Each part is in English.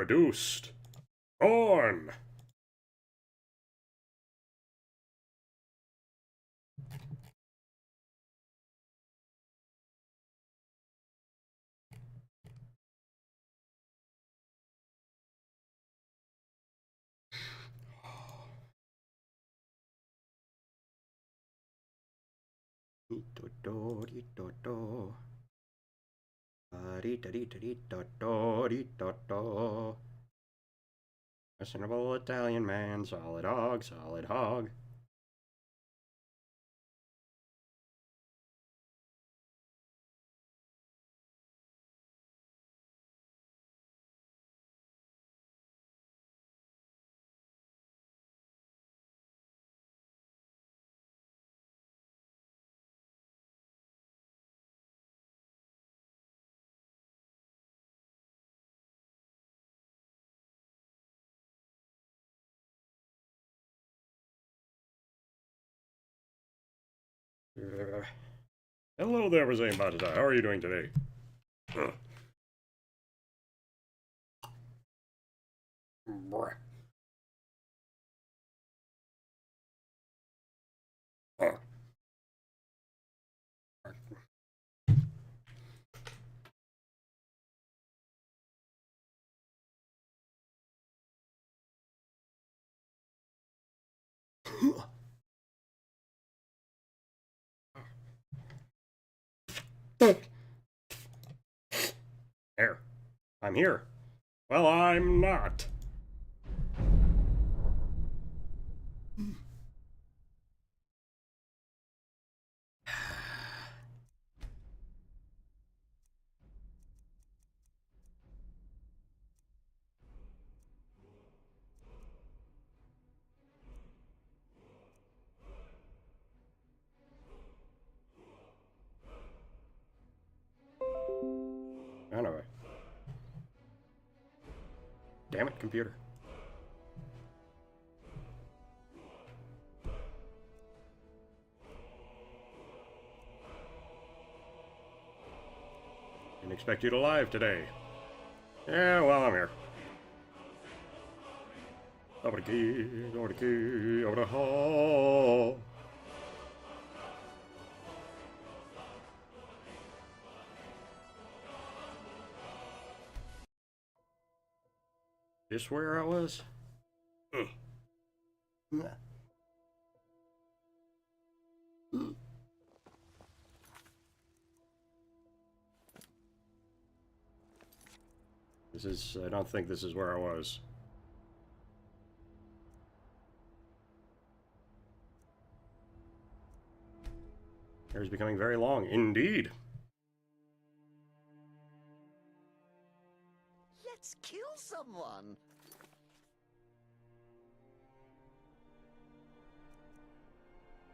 produced. Corn. Reasonable Italian man, solid hog, solid hog. Hello there, Rosane Batata. How are you doing today? Here. I'm here. Well, I'm not. Anyway. Damn it, computer. Didn't expect you to live today. Yeah, well, I'm here. Over the key, over the key, over the hall. This where I was? This is, I don't think this is where I was. Hair is becoming very long, indeed. Let's kill someone.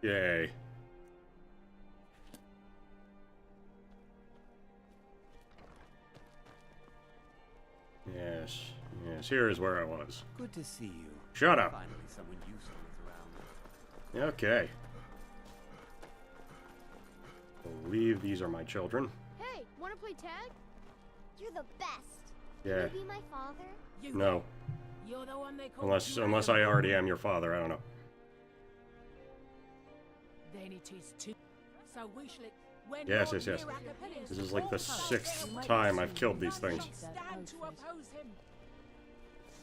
Yay. Yes, yes, here is where I was. Good to see you. Shut up. Finally, someone useful is around. Okay. Believe these are my children. Hey, wanna play tag? You're the best. Yeah. Can you be my father? No. You're the one they call Unless I already am your father, I don't know. Then it is too. So we shall. Yes, yes, yes. This is like the 6th time I've killed these things. Stand to oppose him.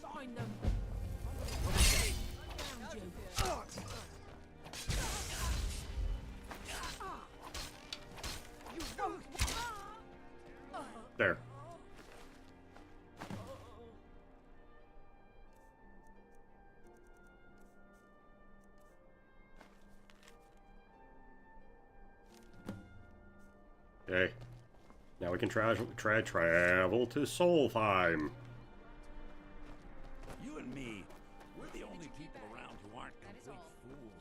Find them. There. Okay. Now we can travel to Solheim. You and me, we're the only people around who aren't complete fools.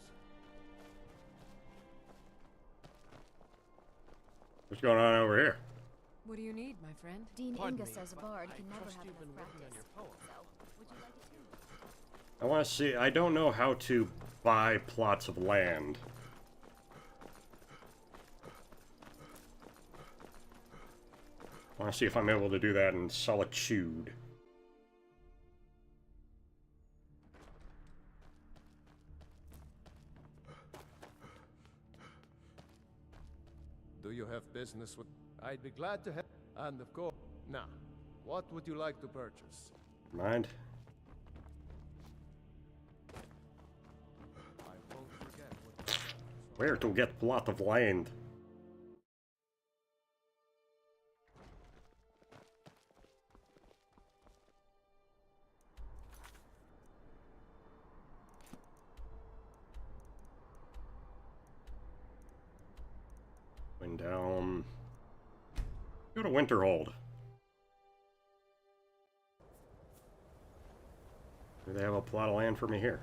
What's going on over here? What do you need, my friend? Dean Pardon Inga me, says a but bard I can never trust have you've been enough working on practice. your poem. So, would you like it too? I want to see. I don't know how to buy plots of land. I want to see if I'm able to do that in Solitude. you have business with? I'd be glad to help. And of course, now, what would you like to purchase? Mind? I won't forget what. Where to get plot of land? Going down. Go to Winterhold. Do they have a plot of land for me here?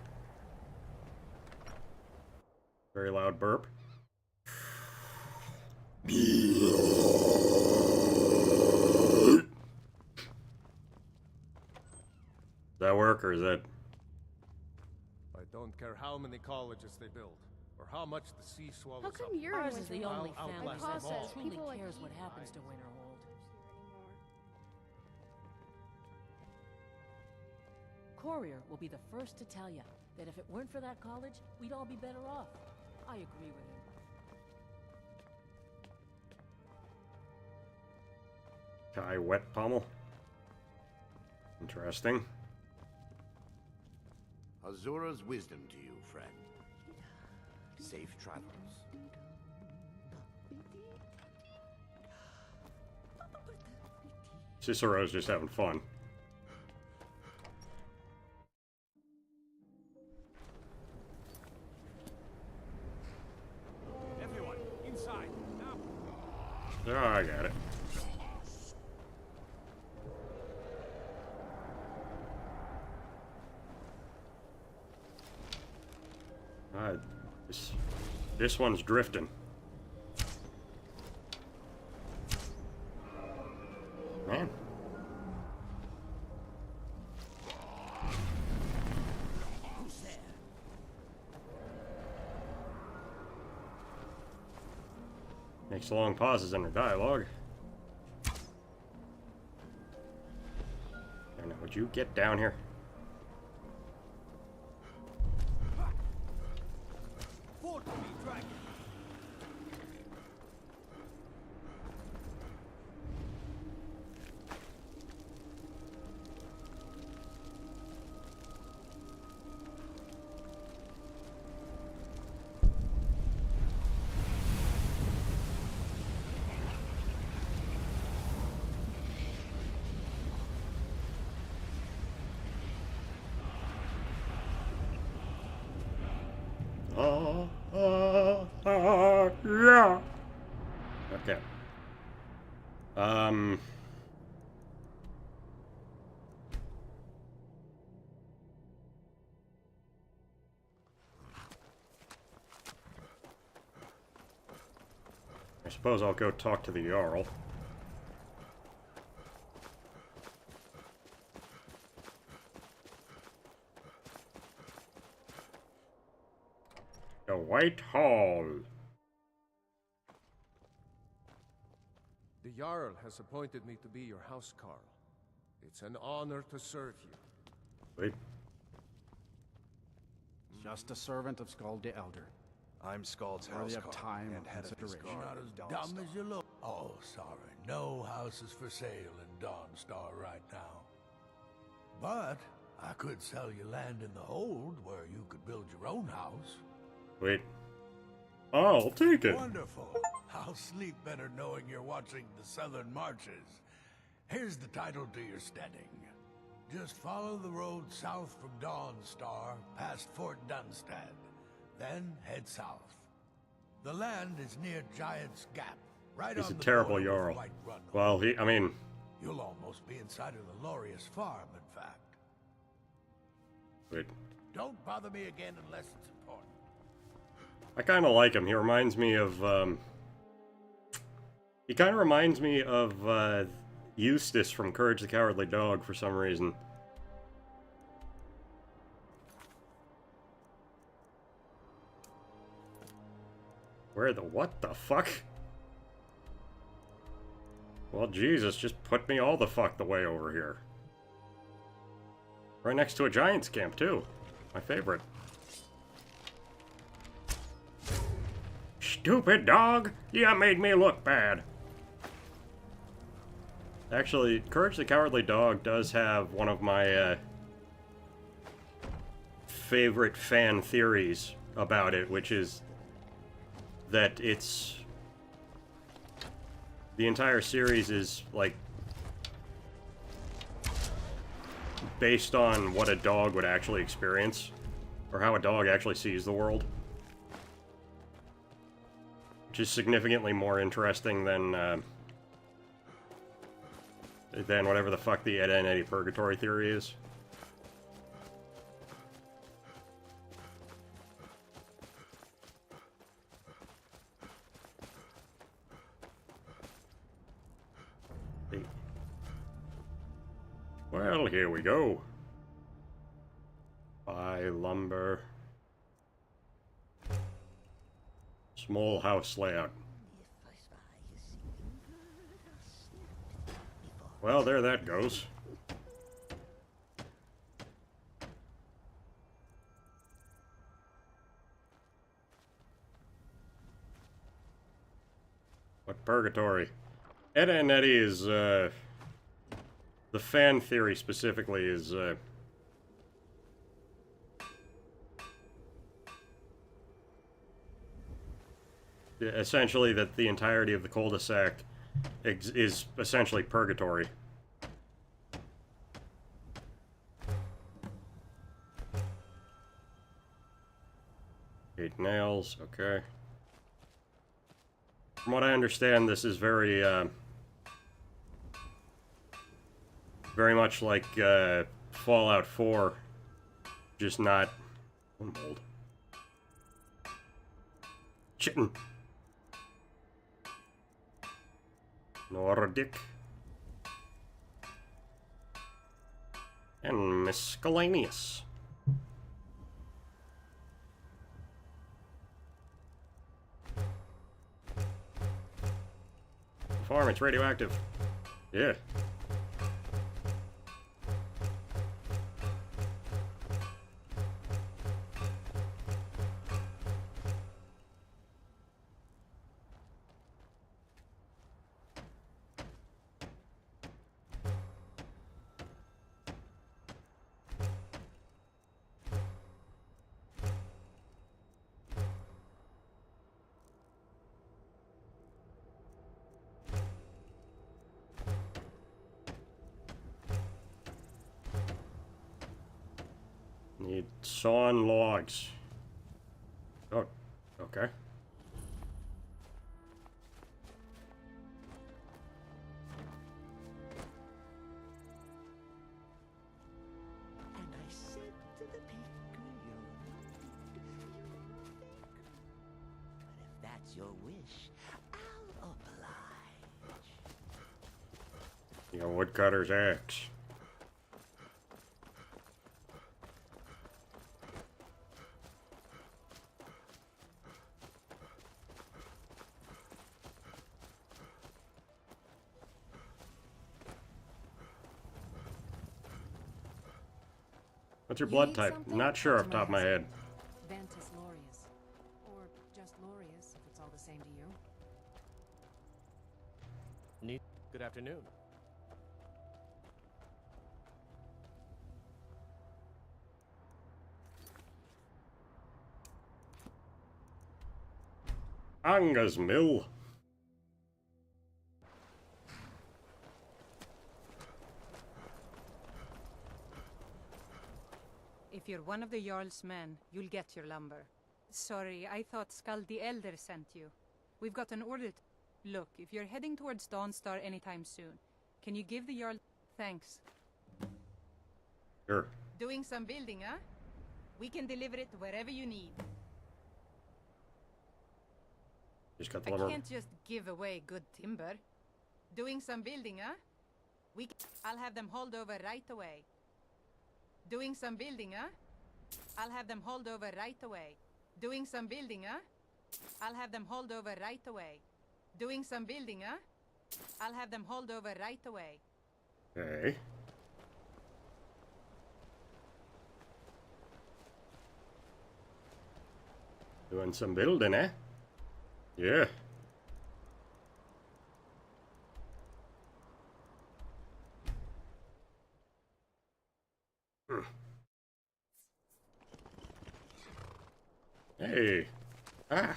Very loud burp. Does that work, or is that... I don't care how many colleges they build, or how much the sea swallows How up. come you're in Ours is the Winterhold? only I'll family outlast that them all. truly People like cares you what happens to don't Winterhold. Courier will be the first to tell you that if it weren't for that college, we'd all be better off. I agree with him. Kai wet pommel? Interesting. Azura's wisdom to you, friend. Safe travels. Cicero's just having fun. Everyone, inside, now. Oh, I got it. This one's drifting. Man. Who's there? Makes long pauses in her dialogue. I know, would you get down here? Fort me, dragon. Yeah. Okay. I suppose I'll go talk to the Jarl. The White Hall. The Jarl has appointed me to be your housecarl. It's an honor to serve you. Wait. Just a servant of Skald the Elder. I'm Skald's Worthy of housecarl time and head of his consideration. guard. Not as dumb as you look. Oh, sorry. No houses for sale in Dawnstar right now. But I could sell you land in the hold where you could build your own house. Wait. I'll take it. Wonderful. I'll sleep better knowing you're watching the Southern Marches. Here's the title to your steading. Just follow the road south from Dawnstar, past Fort Dunstad. Then head south. The land is near Giant's Gap, right He's on a the terrible border with Jarl. Whiterun. Well, I mean, You'll almost be inside of the Lorius farm, in fact. wait. Don't bother me again unless it's important. I kind of like him. He reminds me of, he kind of reminds me of, Eustace from Courage the Cowardly Dog for some reason. What the fuck? Well, Jesus, just put me all the fuck the way over here. Right next to a Giant's camp, too. My favorite. Shh. stupid dog! You made me look bad. Actually, Courage the Cowardly Dog does have one of my favorite fan theories about it, which is that the entire series is, like, based on what a dog would actually experience, or how a dog actually sees the world. Which is significantly more interesting than whatever the fuck the Ed, Edd n Eddy Purgatory theory is. Well, here we go. Buy lumber. Small house layout. Well, there that goes. What purgatory? Ed, Edd n Eddy is, the fan theory specifically is, essentially that the entirety of the cul-de-sac is essentially purgatory. Eight nails, okay. From what I understand, this is very much like Fallout 4, just not mold. Chitin. Nordic. And miscellaneous. Farm, it's radioactive. Yeah. Need sawn logs. Oh, okay. And I said to the baker, but if that's your wish, I'll oblige. Your woodcutter's axe. What's your blood type? Not sure off the top of my head. Vantis Lorius. Or just Lorius, if it's all the same to you. Good afternoon. Anga's Mill. If you're one of the Jarl's men, you'll get your lumber. Sorry, I thought Skull the Elder sent you. We've got an order. Look, if you're heading towards Dawnstar anytime soon, can you give the Jarl... Thanks. Sure. Doing some building, huh? We can deliver it wherever you need. Just got the I lumber. can't just give away good timber. Doing some building, huh? I'll have them hauled over right away. Doing some building, huh? I'll have them hauled over right away. Doing some building, huh? I'll have them hauled over right away. Doing some building, huh? I'll have them hauled over right away. Okay. Doing some building, eh? Yeah. Hey. Ah.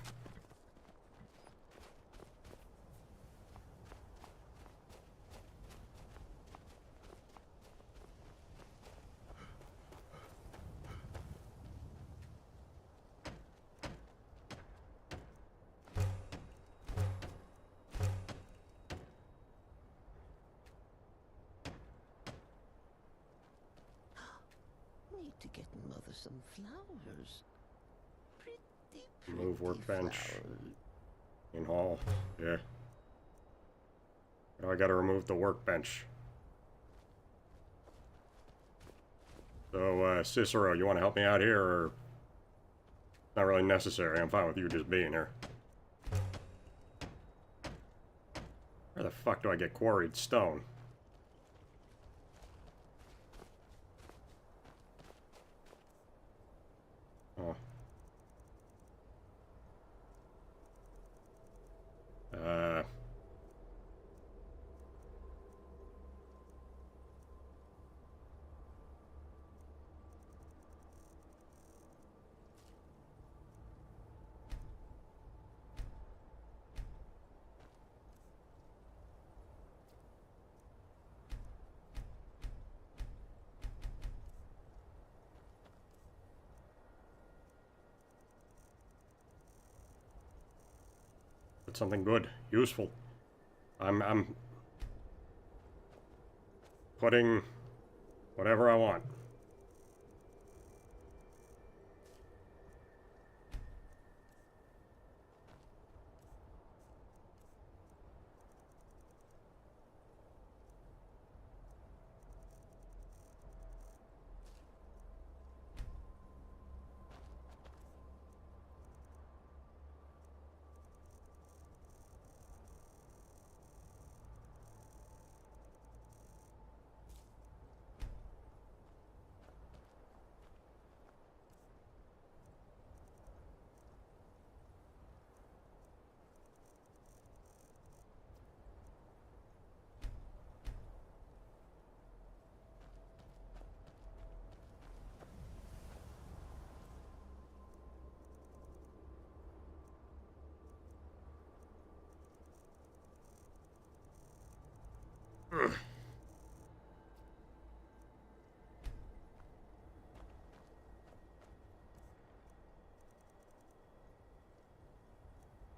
Need to get mother some flowers. Pretty Move workbench. flowers. In hall. Yeah. Now I gotta remove the workbench. So, Cicero, you want to help me out here, or... Not really necessary. I'm fine with you just being here. Where the fuck do I get quarried stone? Oh. But something good, useful. I'm putting whatever I want.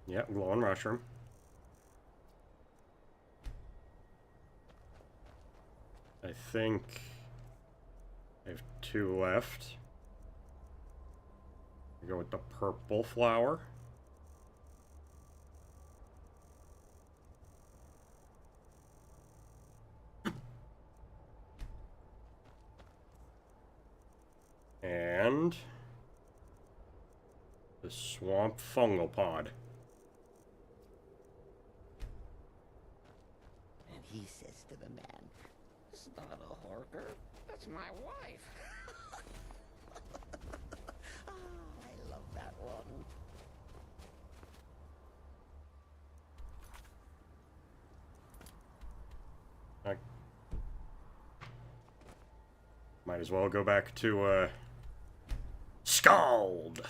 Yep, glowing mushroom. I think I have 2 left. I go with the purple flower. And the swamp fungal pod. And he says to the man, "It's not a horker, that's my wife." Ah, I love that one. I might as well go back to, Scald!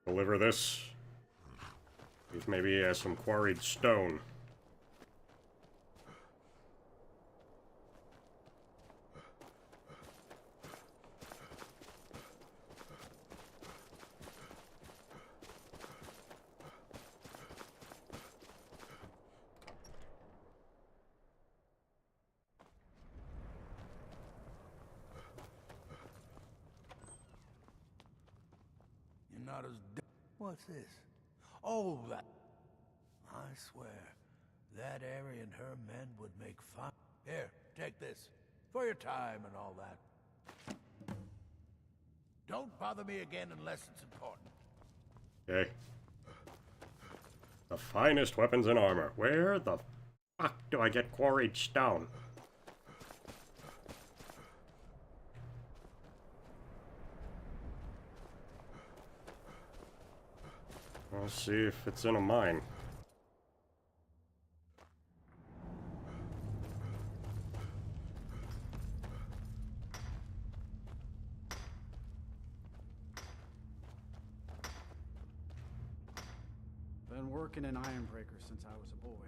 Deliver this. If maybe he has some quarried stone. You're not as What's this? Oh, that... I swear, that Ari and her men would make fun. Here, take this. For your time and all that. Don't bother me again unless it's important. Okay. The finest weapons and armor. Where the fuck do I get quarried stone? Let's see if it's in a mine. Been working in Ironbreaker since I was a boy.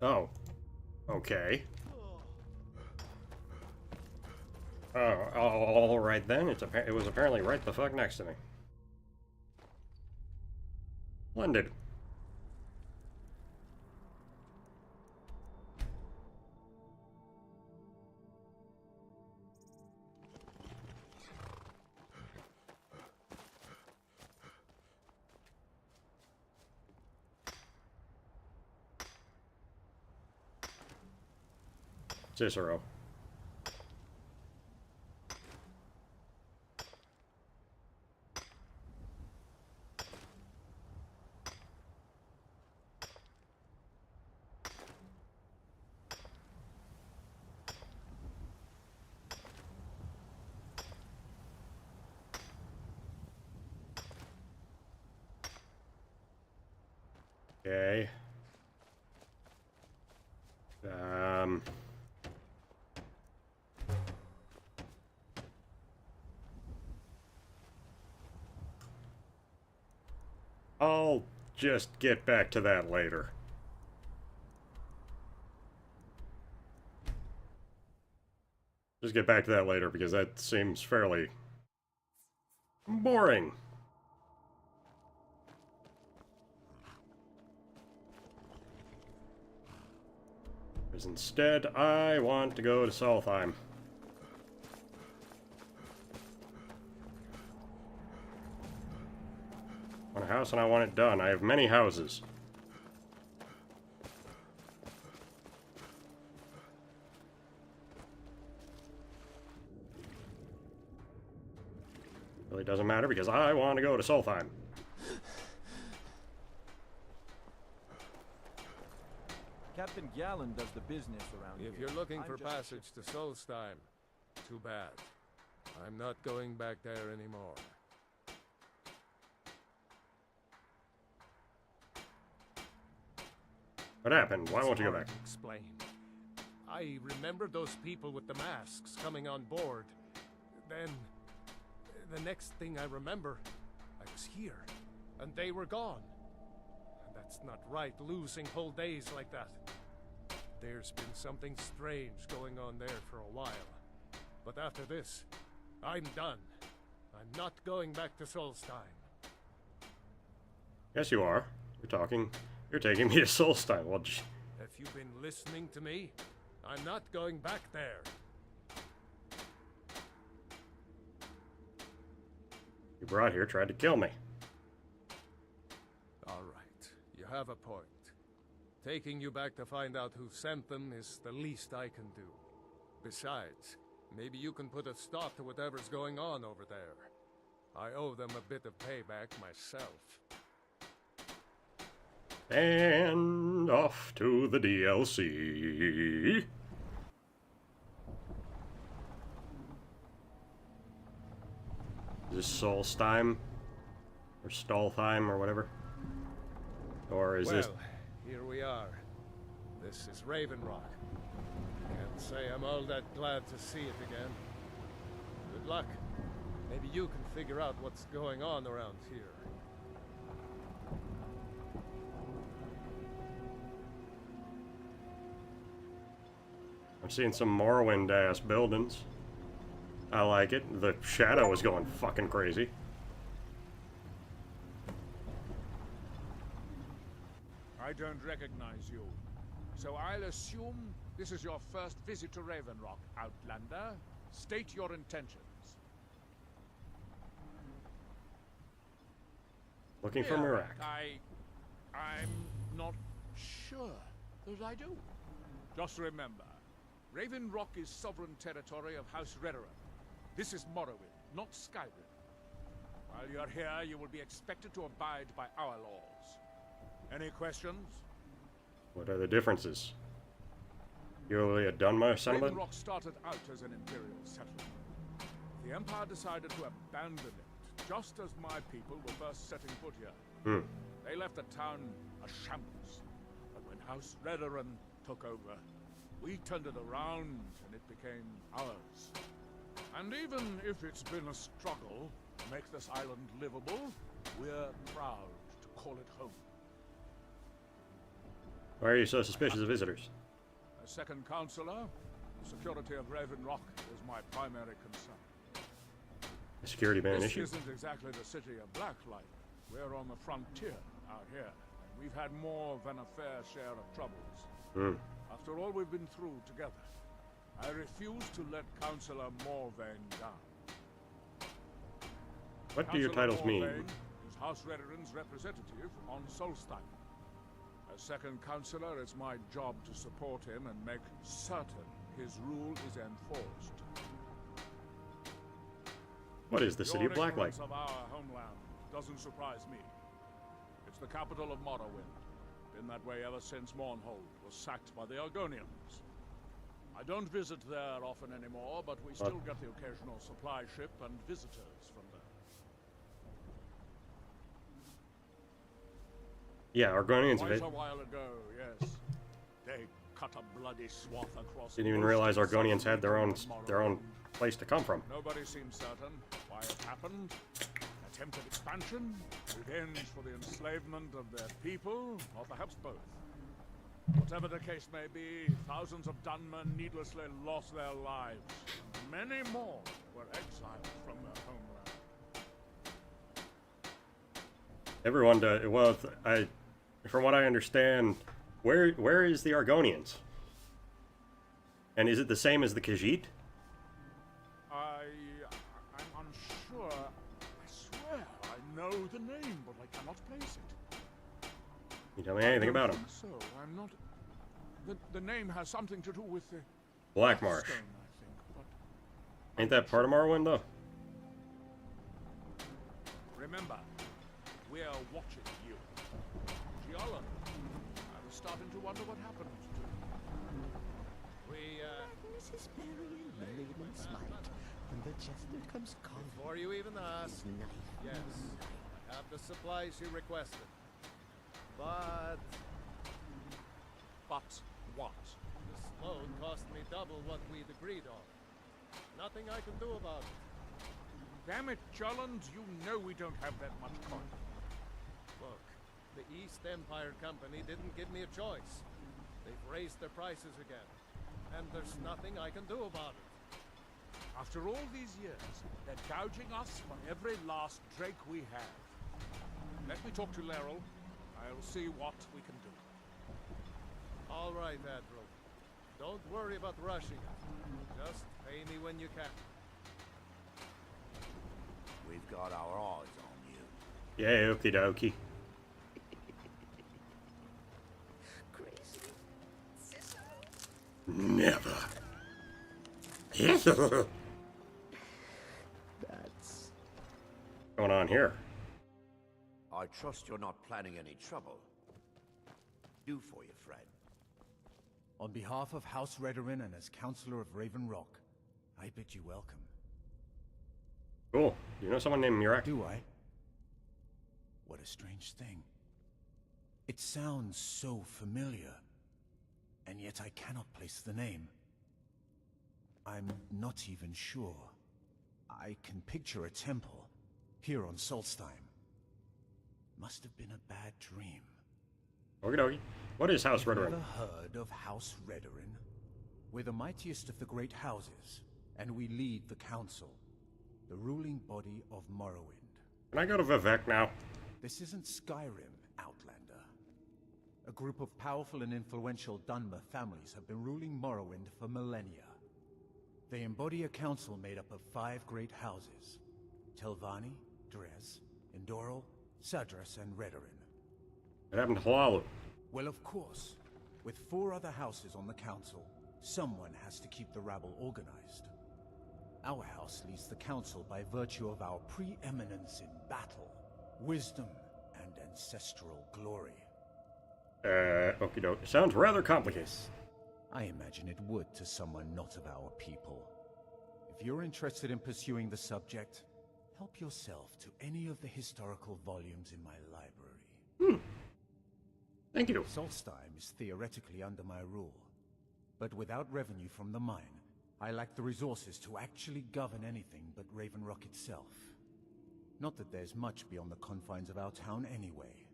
Oh. Okay. Oh, all right then. It was apparently right the fuck next to me. Splendid. Cicero. Okay. I'll just get back to that later. Just get back to that later because that seems fairly boring. Because instead, I want to go to Solheim. I want a house and I want it done. I have many houses. Really doesn't matter because I want to go to Solheim. Captain Gallen does the business around here. If you're looking for I'm just- passage to Solstheim, too bad. I'm not going back there anymore. What happened? Why It's won't you go hard back? to explain. I remember those people with the masks coming on board. Then, the next thing I remember, I was here, and they were gone. And that's not right, losing whole days like that. There's been something strange going on there for a while. But after this, I'm done. I'm not going back to Solstheim. Yes, you are. You're taking me to Solstheim. Well, Have you been listening to me? I'm not going back there. you brought here tried to kill me. All right, you have a point. Taking you back to find out who sent them is the least I can do. Besides, maybe you can put a stop to whatever's going on over there. I owe them a bit of payback myself. And off to the DLC. Is this Solstheim? Or Staltheim or whatever? Or is Well, this... here we are. This is Raven Rock. Can't say I'm all that glad to see it again. Good luck. Maybe you can figure out what's going on around here. I'm seeing some Morrowind-ass buildings. I like it. The shadow is going fucking crazy. I don't recognize you. So I'll assume this is your first visit to Raven Rock, Outlander. State your intentions. Looking for Mirac. I'm not sure that I do. Just remember, Raven Rock is sovereign territory of House Redoran. This is Morrowind, not Skyrim. While you're here, you will be expected to abide by our laws. Any questions? What are the differences? You're a Dunmer settlement? Raven Rock started out as an Imperial settlement. The Empire decided to abandon it, just as my people were first setting foot here. They left the town a shambles. But when House Redoran took over, we turned it around and it became ours. And even if it's been a struggle to make this island livable, we're proud to call it home. Why are you so suspicious of visitors? As second counselor, the security of Raven Rock is my primary concern. A security ban This issue? isn't exactly the city of Blacklight. We're on the frontier out here. We've had more than a fair share of troubles. After all we've been through together, I refuse to let Councillor Morvain down. What do your titles mean? Morvain is House Redoran's representative on Solstein. As second councillor, it's my job to support him and make certain his rule is enforced. What is the city of Blacklight? Ignorance of our homeland doesn't surprise me. It's the capital of Morrowind. Been that way ever since Mournhold was sacked by the Argonians. I don't visit there often anymore, but we still get the occasional supply ship and visitors from there. Yeah, Argonians Quite a while ago, yes. They cut a bloody swath across. Didn't even realize Argonians had their own place to come from. Nobody seems certain why it happened. Attempted expansion, revenge for the enslavement of their people, or perhaps both. Whatever the case may be, thousands of Dunmen needlessly lost their lives. Many more were exiled from their homeland. Everyone does. Well, from what I understand, where is the Argonians? And is it the same as the Khajiit? I'm unsure. I swear I know the name, but I cannot place it. You tell me anything about them? So I'm not. The name has something to do with the Black Marsh. stone, I think, but Ain't that part of Morrowind, though? remember, we're watching you. Giallan, I was starting to wonder what happened to you. Mrs. Barry and Leyland Smite, and the chestnut comes calling. Before you even ask, His knife. yes, I have the supplies you requested. But what? this load cost me double what we'd agreed on. Nothing I can do about it. Damn it, Jolland, you know we don't have that much coin. Look, the East Empire Company didn't give me a choice. They've raised their prices again, and there's nothing I can do about it. After all these years, they're gouging us for every last drake we have. Let me talk to Laeral. I'll see what we can do. All right, Admiral. Don't worry about rushing it. Just pay me when you can. We've got our eyes on you. Yeah, okie dokie. Crazy. Cicero. Never. That's... What's going on here? I trust you're not planning any trouble. Do for you, friend. On behalf of House Redoran and as Councillor of Raven Rock, I bid you welcome. Cool. You know someone named Mirac? Do I? What a strange thing. It sounds so familiar, and yet I cannot place the name. I'm not even sure. I can picture a temple here on Solstheim. Must have been a bad dream. Okie dokie. What is House You've Redoran? never heard of House Redoran? We're the mightiest of the great houses, and we lead the council, the ruling body of Morrowind. Can I go to Vivek now? This isn't Skyrim, Outlander. A group of powerful and influential Dunmer families have been ruling Morrowind for millennia. They embody a council made up of 5 great houses: Telvanni, Dres, Endoril, Sadras, and Redoran. What happened to Hlaalu? Well, of course. With 4 other houses on the council, someone has to keep the rabble organized. Our house leads the council by virtue of our preeminence in battle, wisdom, and ancestral glory. Okie dokie. Sounds rather complicated. I imagine it would to someone not of our people. If you're interested in pursuing the subject, help yourself to any of the historical volumes in my library. Thank you. Solstheim is theoretically under my rule, but without revenue from the mine, I lack the resources to actually govern anything but Raven Rock itself. Not that there's much beyond the confines of our town anyway.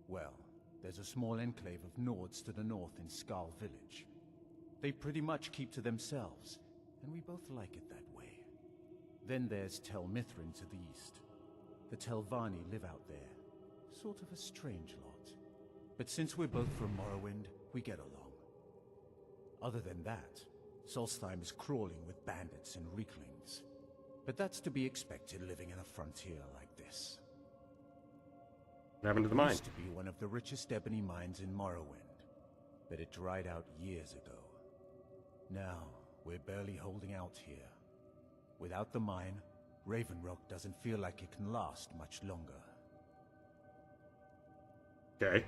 Well, there's a small enclave of Nords to the north in Skarl Village. They pretty much keep to themselves, and we both like it that way. Then there's Tel Mithrin to the east. The Telvanni live out there. Sort of a strange lot. But since we're both from Morrowind, we get along. Other than that, Solstheim is crawling with bandits and Reeklings. But that's to be expected living in a frontier like this. What happened to the It mine? used to be one of the richest ebony mines in Morrowind, but it dried out years ago. Now, we're barely holding out here. Without the mine, Raven Rock doesn't feel like it can last much longer. Okay.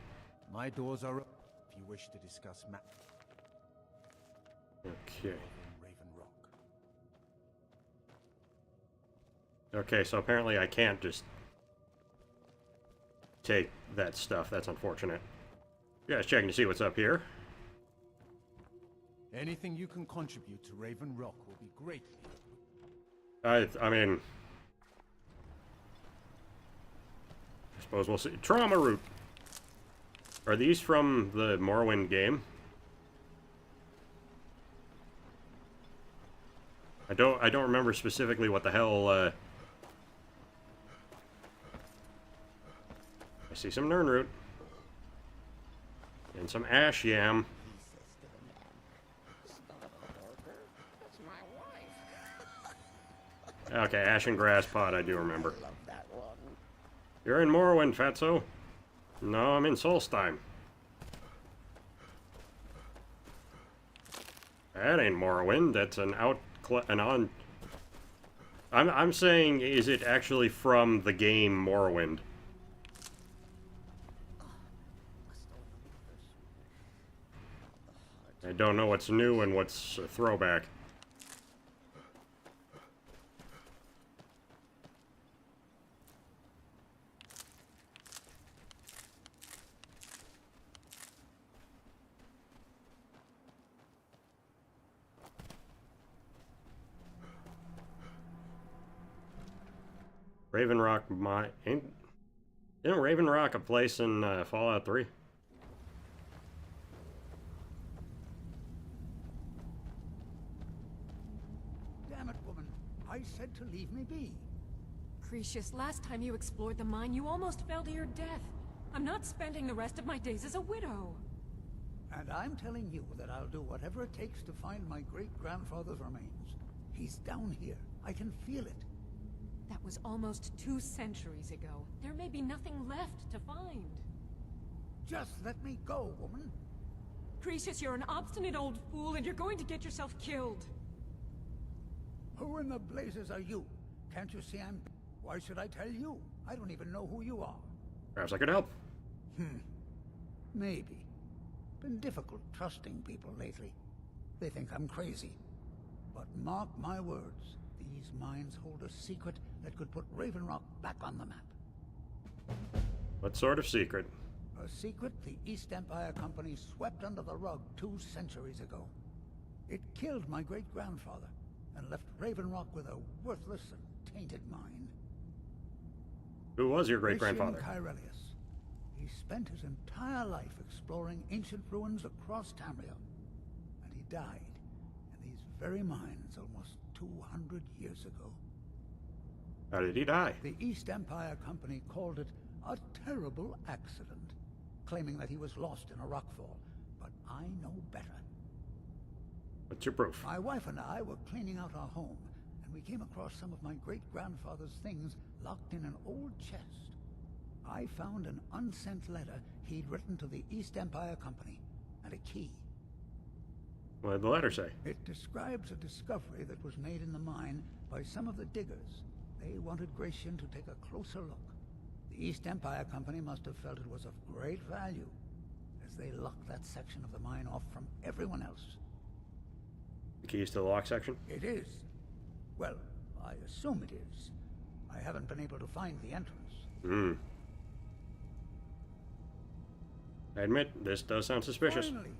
My doors are open if you wish to discuss Okay. Raven Rock. Okay, so apparently I can't just take that stuff. That's unfortunate. You guys checking to see what's up here? Anything you can contribute to Raven Rock will be greatly. I mean, I suppose we'll see. Trauma root. Are these from the Morrowind game? I don't remember specifically what the hell. I see some Nirnroot and some ash yam. That's my wife. Okay, ash and grass pot. I do remember. Love that one. You're in Morrowind, Fatso. No, I'm in Solstheim. That ain't Morrowind. That's an on. I'm saying, is it actually from the game Morrowind? I don't know what's new and what's a throwback. Raven Rock, isn't Raven Rock a place in Fallout 3? Damn it, woman. I said to leave me be. IRCHis, last time you explored the mine, you almost fell to your death. I'm not spending the rest of my days as a widow. And I'm telling you that I'll do whatever it takes to find my great-grandfather's remains. He's down here. I can feel it. That was almost 2 centuries ago. There may be nothing left to find. Just let me go, woman. IRCHis, you're an obstinate old fool, and you're going to get yourself killed. Who in the blazes are you? Can't you see I'm... Why should I tell you? I don't even know who you are. Perhaps I could help. Maybe. Been difficult trusting people lately. They think I'm crazy. But mark my words, these mines hold a secret that could put Raven Rock back on the map. What sort of secret? A secret the East Empire Company swept under the rug 2 centuries ago. It killed my great-grandfather and left Raven Rock with a worthless and tainted mine. Who was your great-grandfather? IRCHis. He spent his entire life exploring ancient ruins across Tamriel. And he died in these very mines almost 200 years ago. How did he die? The East Empire Company called it a terrible accident, claiming that he was lost in a rockfall. But I know better. What's your proof? My wife and I were cleaning out our home, and we came across some of my great-grandfather's things locked in an old chest. I found an unsent letter he'd written to the East Empire Company, and a key. What did the letter say? It describes a discovery that was made in the mine by some of the diggers. They wanted Gratian to take a closer look. The East Empire Company must have felt it was of great value, as they locked that section of the mine off from everyone else. The keys to the lock section? It is. Well, I assume it is. I haven't been able to find the entrance. Hmm. I admit, this does sound suspicious. Finally,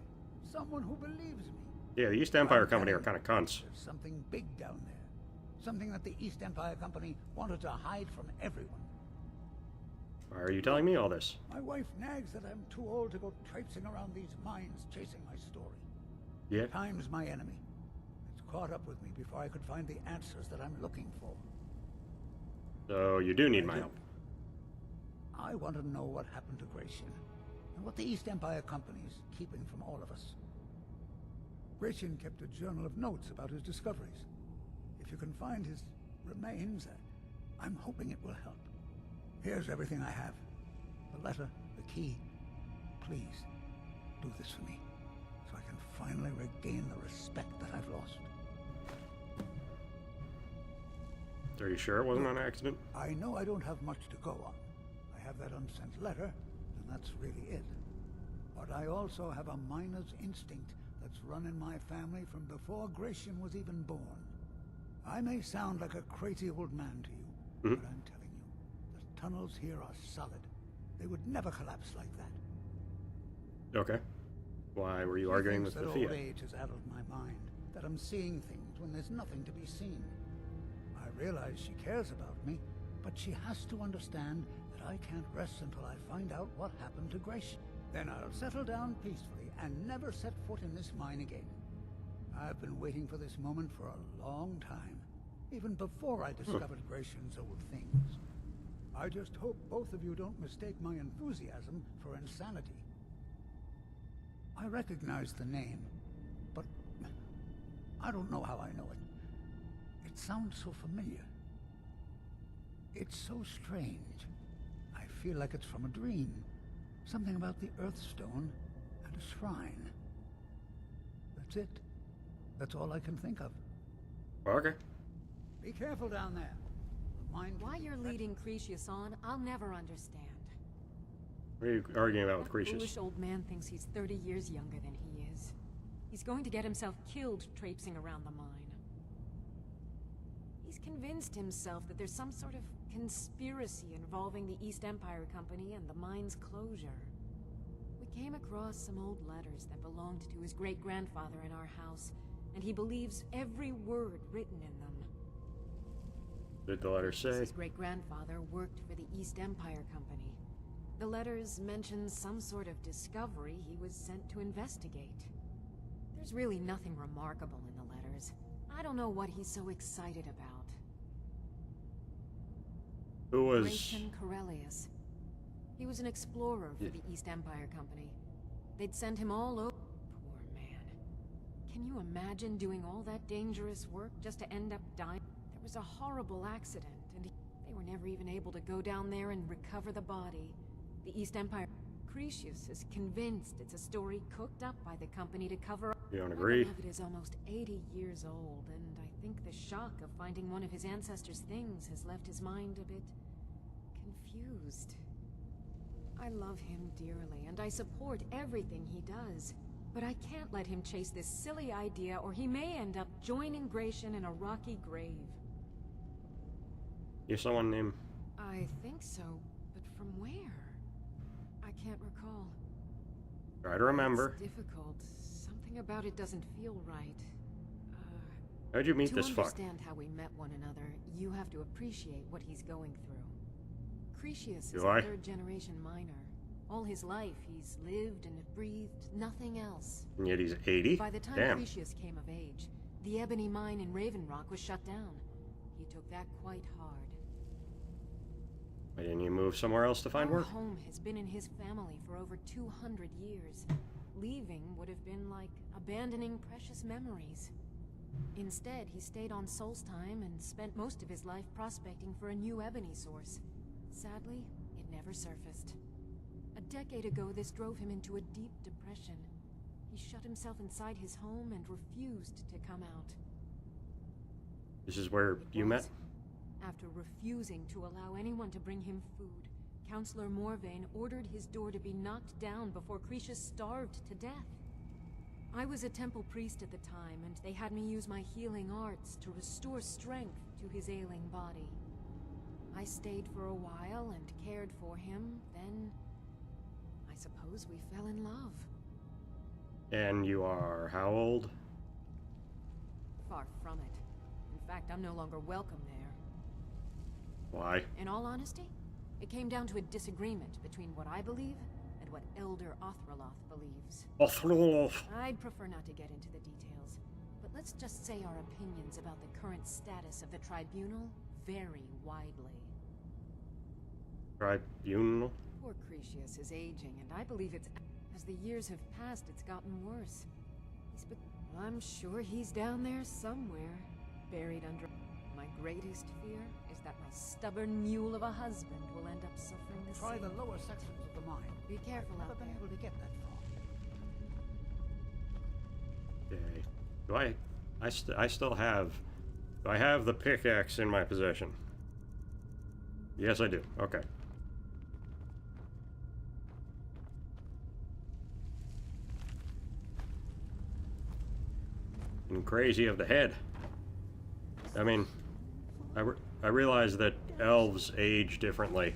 someone who believes me. Yeah, the East Empire Company are kind of cunts. There's something big down there. Something that the East Empire Company wanted to hide from everyone. Why are you telling me all this? My wife nags that I'm too old to go traipsing around these mines chasing my story. Yeah. Time's my enemy. It's caught up with me before I could find the answers that I'm looking for. So you do need my help. I want to know what happened to Gratian, and what the East Empire Company's keeping from all of us. Gratian kept a journal of notes about his discoveries. If you can find his remains, I'm hoping it will help. Here's everything I have. The letter, the key. Please, do this for me, so I can finally regain the respect that I've lost. Are you sure it wasn't an accident? I know I don't have much to go on. I have that unsent letter, and that's really it. But I also have a miner's instinct that's run in my family from before Gratian was even born. I may sound like a crazy old man to you, but I'm telling you, the tunnels here are solid. They would never collapse like that. Okay. Why were you arguing with that Thea? Old age has addled my mind, that I'm seeing things when there's nothing to be seen. I realize she cares about me, but she has to understand that I can't rest until I find out what happened to Gratian. Then I'll settle down peacefully and never set foot in this mine again. I've been waiting for this moment for a long time, even before I discovered Gratian's old things. I just hope both of you don't mistake my enthusiasm for insanity. I recognize the name, but I don't know how I know it. It sounds so familiar. It's so strange. I feel like it's from a dream. Something about the Earthstone and a shrine. That's it. That's all I can think of. Okay. Be careful down there. The mine. Why you're leading IRCHis on, I'll never understand. What are you arguing about with That IRCHis? foolish old man thinks he's 30 years younger than he is. He's going to get himself killed traipsing around the mine. He's convinced himself that there's some sort of conspiracy involving the East Empire Company and the mine's closure. We came across some old letters that belonged to his great-grandfather in our house, and he believes every word written in them. What did the letter say? His great-grandfather worked for the East Empire Company. The letters mention some sort of discovery he was sent to investigate. There's really nothing remarkable in the letters. I don't know what he's so excited about. Who was... Gratian Corellius. He was an explorer for the East Empire Company. They'd send him all over. Poor man. Can you imagine doing all that dangerous work just to end up dying? There was a horrible accident, and they were never even able to go down there and recover the body. The East Empire... IRCHis is convinced it's a story cooked up by the company to cover up. You don't agree? My beloved is almost 80 years old, and I think the shock of finding one of his ancestors' things has left his mind a bit confused. I love him dearly, and I support everything he does. But I can't let him chase this silly idea, or he may end up joining Gratian in a rocky grave. You someone named... I think so, but from where? I can't recall. Try to remember. It's difficult. Something Something about it doesn't feel right. How'd you meet this To fuck? understand how we met one another, you have to appreciate what he's going through. IRCHis is Do I? a third-generation miner. All his life, he's lived and breathed nothing else. And yet he's 80? By the time Damn. IRCHis came of age, the ebony mine in Raven Rock was shut down. He took that quite hard. Why didn't you move somewhere else to find Our work? home has been in his family for over 200 years. Leaving would have been like abandoning precious memories. Instead, he stayed on Solstheim and spent most of his life prospecting for a new ebony source. Sadly, it never surfaced. A decade ago, this drove him into a deep depression. He shut himself inside his home and refused to come out. This is where you met? After refusing to allow anyone to bring him food, Counselor Morvain ordered his door to be knocked down before IRCHis starved to death. I was a temple priest at the time, and they had me use my healing arts to restore strength to his ailing body. I stayed for a while and cared for him, then I suppose we fell in love. And you are how old? Far from it. In fact, I'm no longer welcome there. Why? In all honesty, it came down to a disagreement between what I believe and what Elder Othraloth believes. Othraloth. I'd prefer not to get into the details, but let's just say our opinions about the current status of the Tribunal vary widely. Tribunal? Poor IRCHis is aging, and I believe it's... As the years have passed, it's gotten worse. I'm sure he's down there somewhere, buried under... My greatest fear is that my stubborn mule of a husband will end up suffering the Try same. the lower sections of the mine. Be careful I've out never been there. able to get that far. Okay. Do I still have... Do I have the pickaxe in my possession? Yes, I do. Okay. And crazy of the head. I mean, I realize that elves age differently,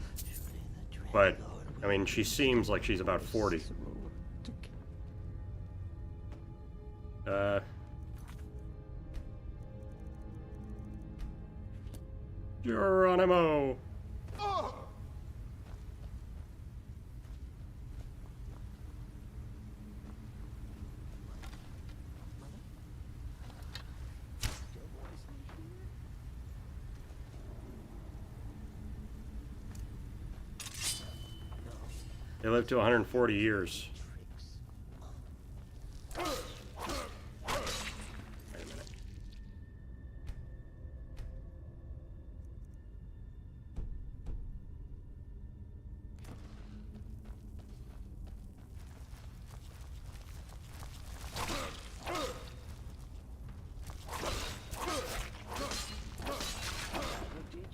but I mean, she seems like she's about 40. Geronimo! They live to 140 years. Wait a minute.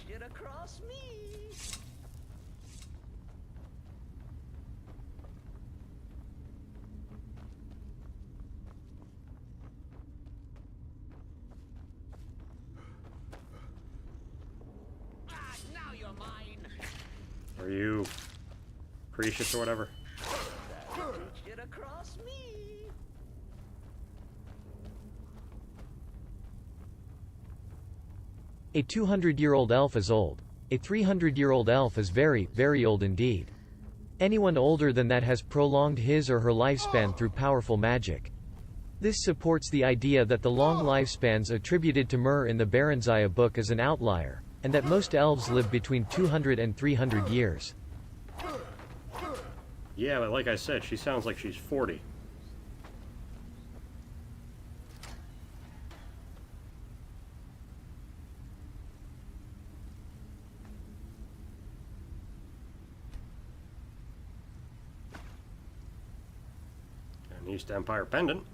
Get across me. Now you're mine. Are you IRCHis or whatever? Get across me. A 200-year-old elf is old. A 300-year-old elf is very, very old indeed. Anyone older than that has prolonged his or her lifespan through powerful magic. This supports the idea that the long lifespans attributed to Myr in the Baronzaya book is an outlier, and that most elves live between 200 and 300 years. Yeah, but like I said, she sounds like she's 40. An East Empire pendant.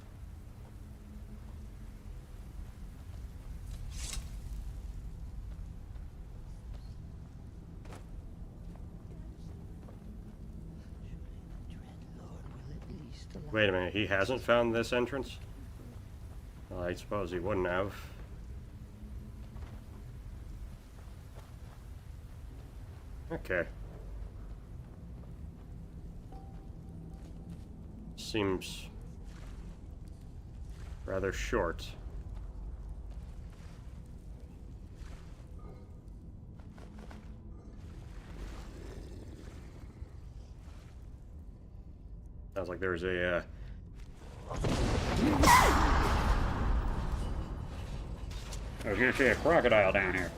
Wait a minute, he hasn't found this entrance? Well, I suppose he wouldn't have. Okay. Seems rather short. Sounds like there's a, I was gonna see a crocodile down here.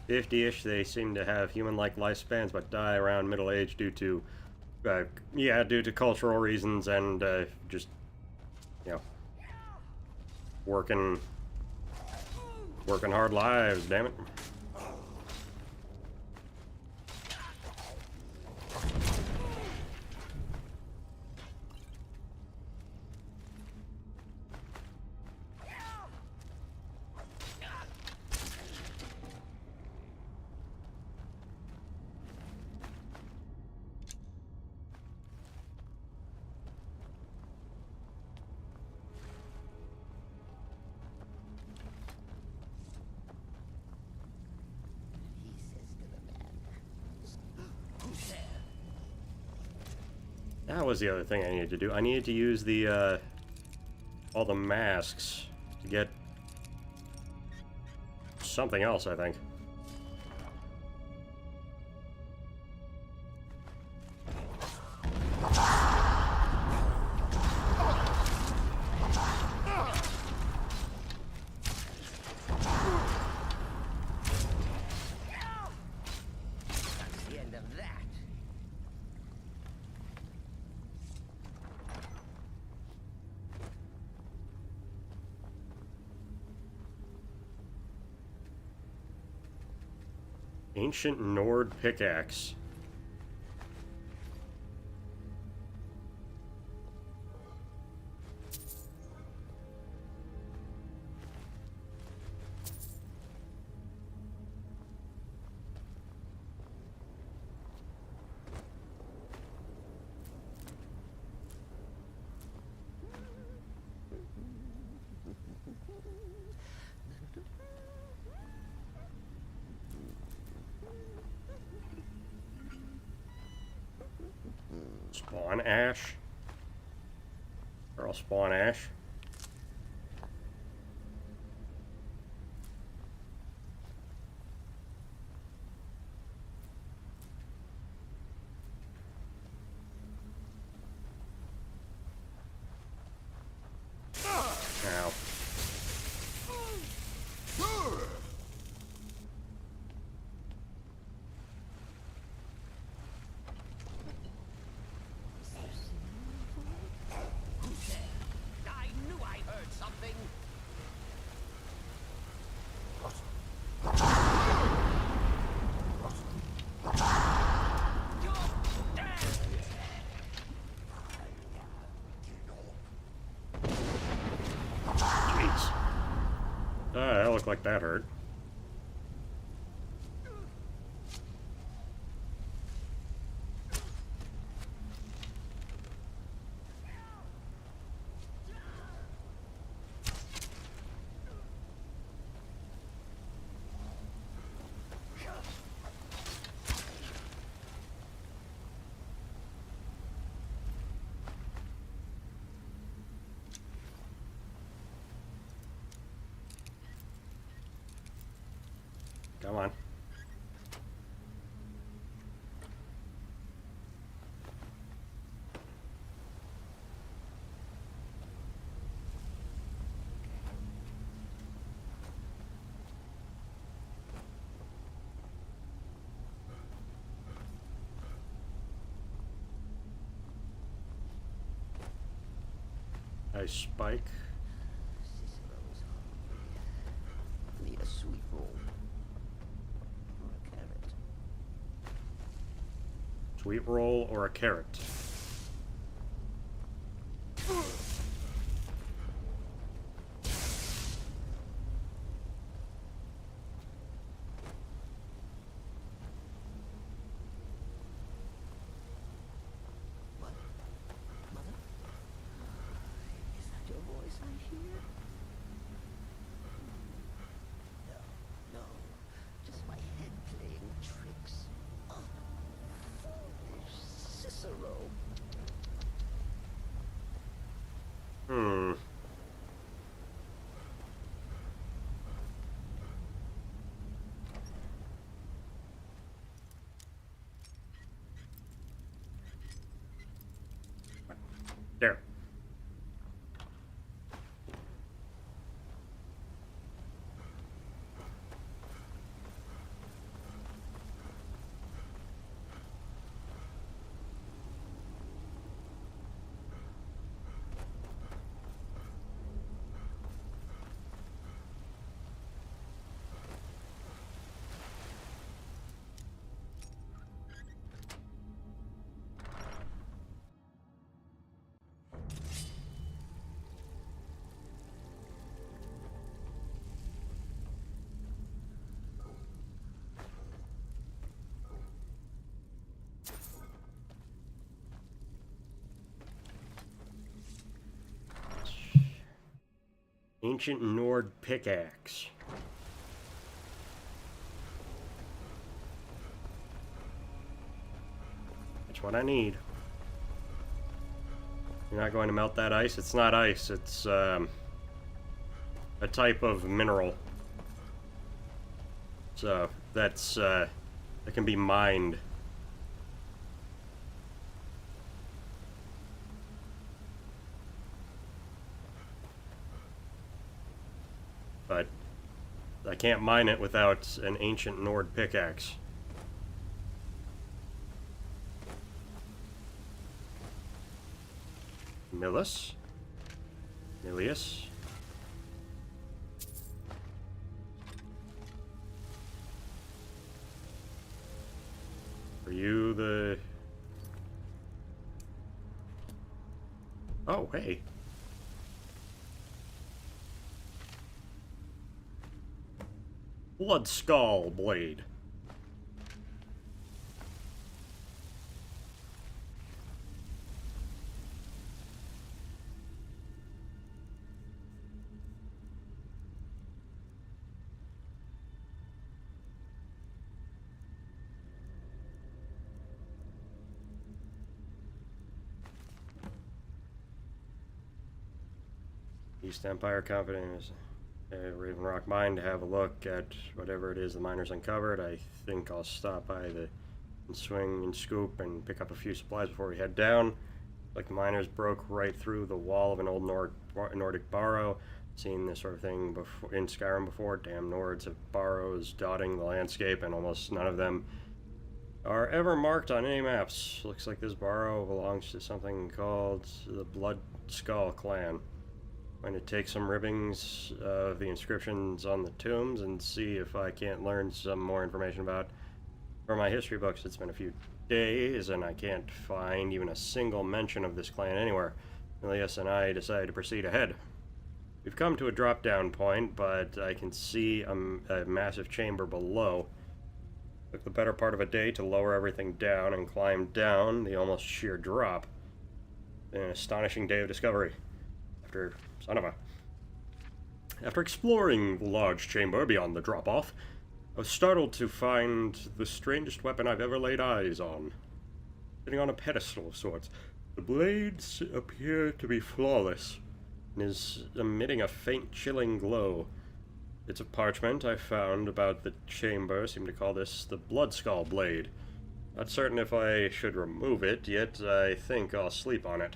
Fifty-ish, they seem to have human-like lifespans, but die around middle age due to, due to cultural reasons and just, you know, working hard lives. Damn it. That was the other thing I needed to do. I needed to use the, all the masks to get something else, I think. Ancient Nord pickaxe. Spawn ash? Or I'll spawn ash. Ow. That looked like that hurt. Come on. Nice spike. Need a sweet roll. Or a carrot. Sweet roll or a carrot. here? No, just my head playing tricks. Oh, foolish Cicero. There. Ancient Nord pickaxe. That's what I need. You're not going to melt that ice? It's not ice, it's a type of mineral. So that's that can be mined. But I can't mine it without an ancient Nord pickaxe. Milius? Are you the... Oh, hey. Blood Skull Blade. East Empire Confidence. Raven Rock Mine to have a look at whatever it is the miners uncovered. I think I'll stop by the swing and scoop and pick up a few supplies before we head down. Like the miners broke right through the wall of an old Nordic barrow. Seen this sort of thing before in Skyrim before. Damn Nords have barrows dotting the landscape, and almost none of them are ever marked on any maps. Looks like this barrow belongs to something called the Blood Skull Clan. I'm going to take some ribbings of the inscriptions on the tombs and see if I can't learn some more information about from my history books. It's been a few days and I can't find even a single mention of this clan anywhere. Milius and I decided to proceed ahead. We've come to a drop-down point, but I can see a massive chamber below. Took the better part of a day to lower everything down and climb down the almost sheer drop. An astonishing day of discovery. After exploring the large chamber beyond the drop-off, I was startled to find the strangest weapon I've ever laid eyes on. Sitting on a pedestal of sorts, the blades appear to be flawless, and is emitting a faint chilling glow. Bits of parchment I found about the chamber seem to call this the Blood Skull Blade. Not certain if I should remove it, yet I think I'll sleep on it.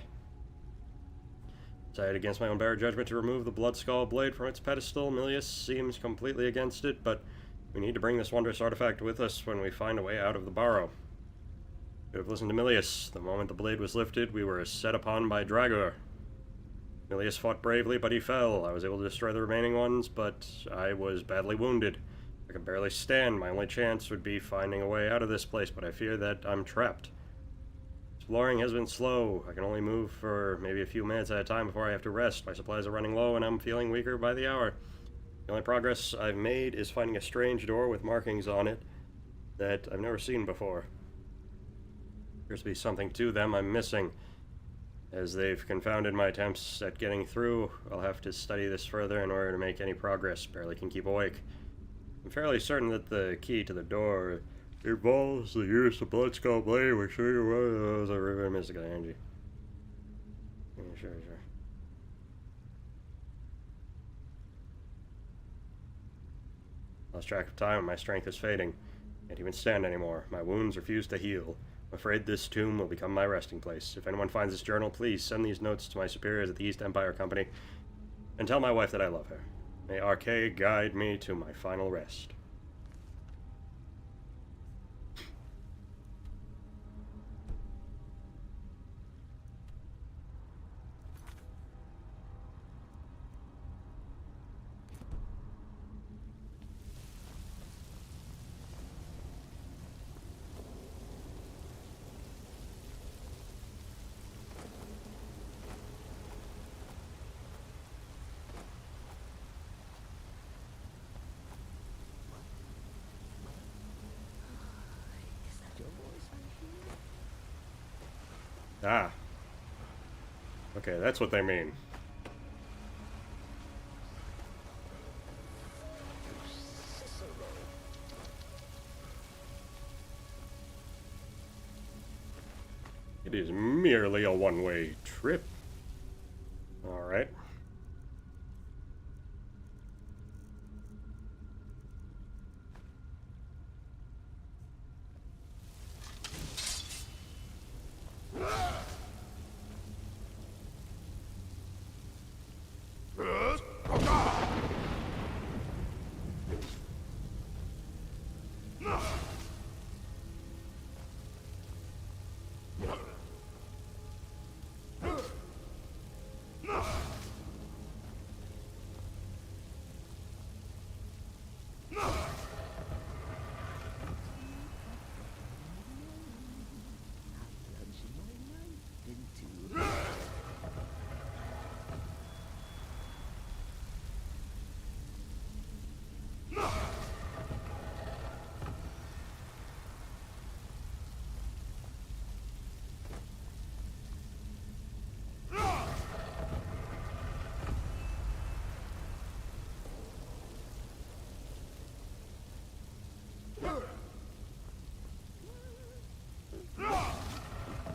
Decided against my own better judgment to remove the Blood Skull Blade from its pedestal. Milius seems completely against it, but we need to bring this wondrous artifact with us when we find a way out of the barrow. Should have listened to Milius. The moment the blade was lifted, we were set upon by Draugr. Milius fought bravely, but he fell. I was able to destroy the remaining ones, but I was badly wounded. I could barely stand. My only chance would be finding a way out of this place, but I fear that I'm trapped. Exploring has been slow. I can only move for maybe a few minutes at a time before I have to rest. My supplies are running low and I'm feeling weaker by the hour. The only progress I've made is finding a strange door with markings on it that I've never seen before. Appears to be something to them I'm missing. As they've confounded my attempts at getting through, I'll have to study this further in order to make any progress. Barely can keep awake. I'm fairly certain that the key to the door involves the use of blood skull blade, which was a river mystical energy. Yeah, sure. Lost track of time, my strength is fading. Can't even stand anymore. My wounds refuse to heal. I'm afraid this tomb will become my resting place. If anyone finds this journal, please send these notes to my superiors at the East Empire Company and tell my wife that I love her. May IRCHis guide me to my final rest. Ah. Okay, that's what they mean. It is merely a one-way trip. All right.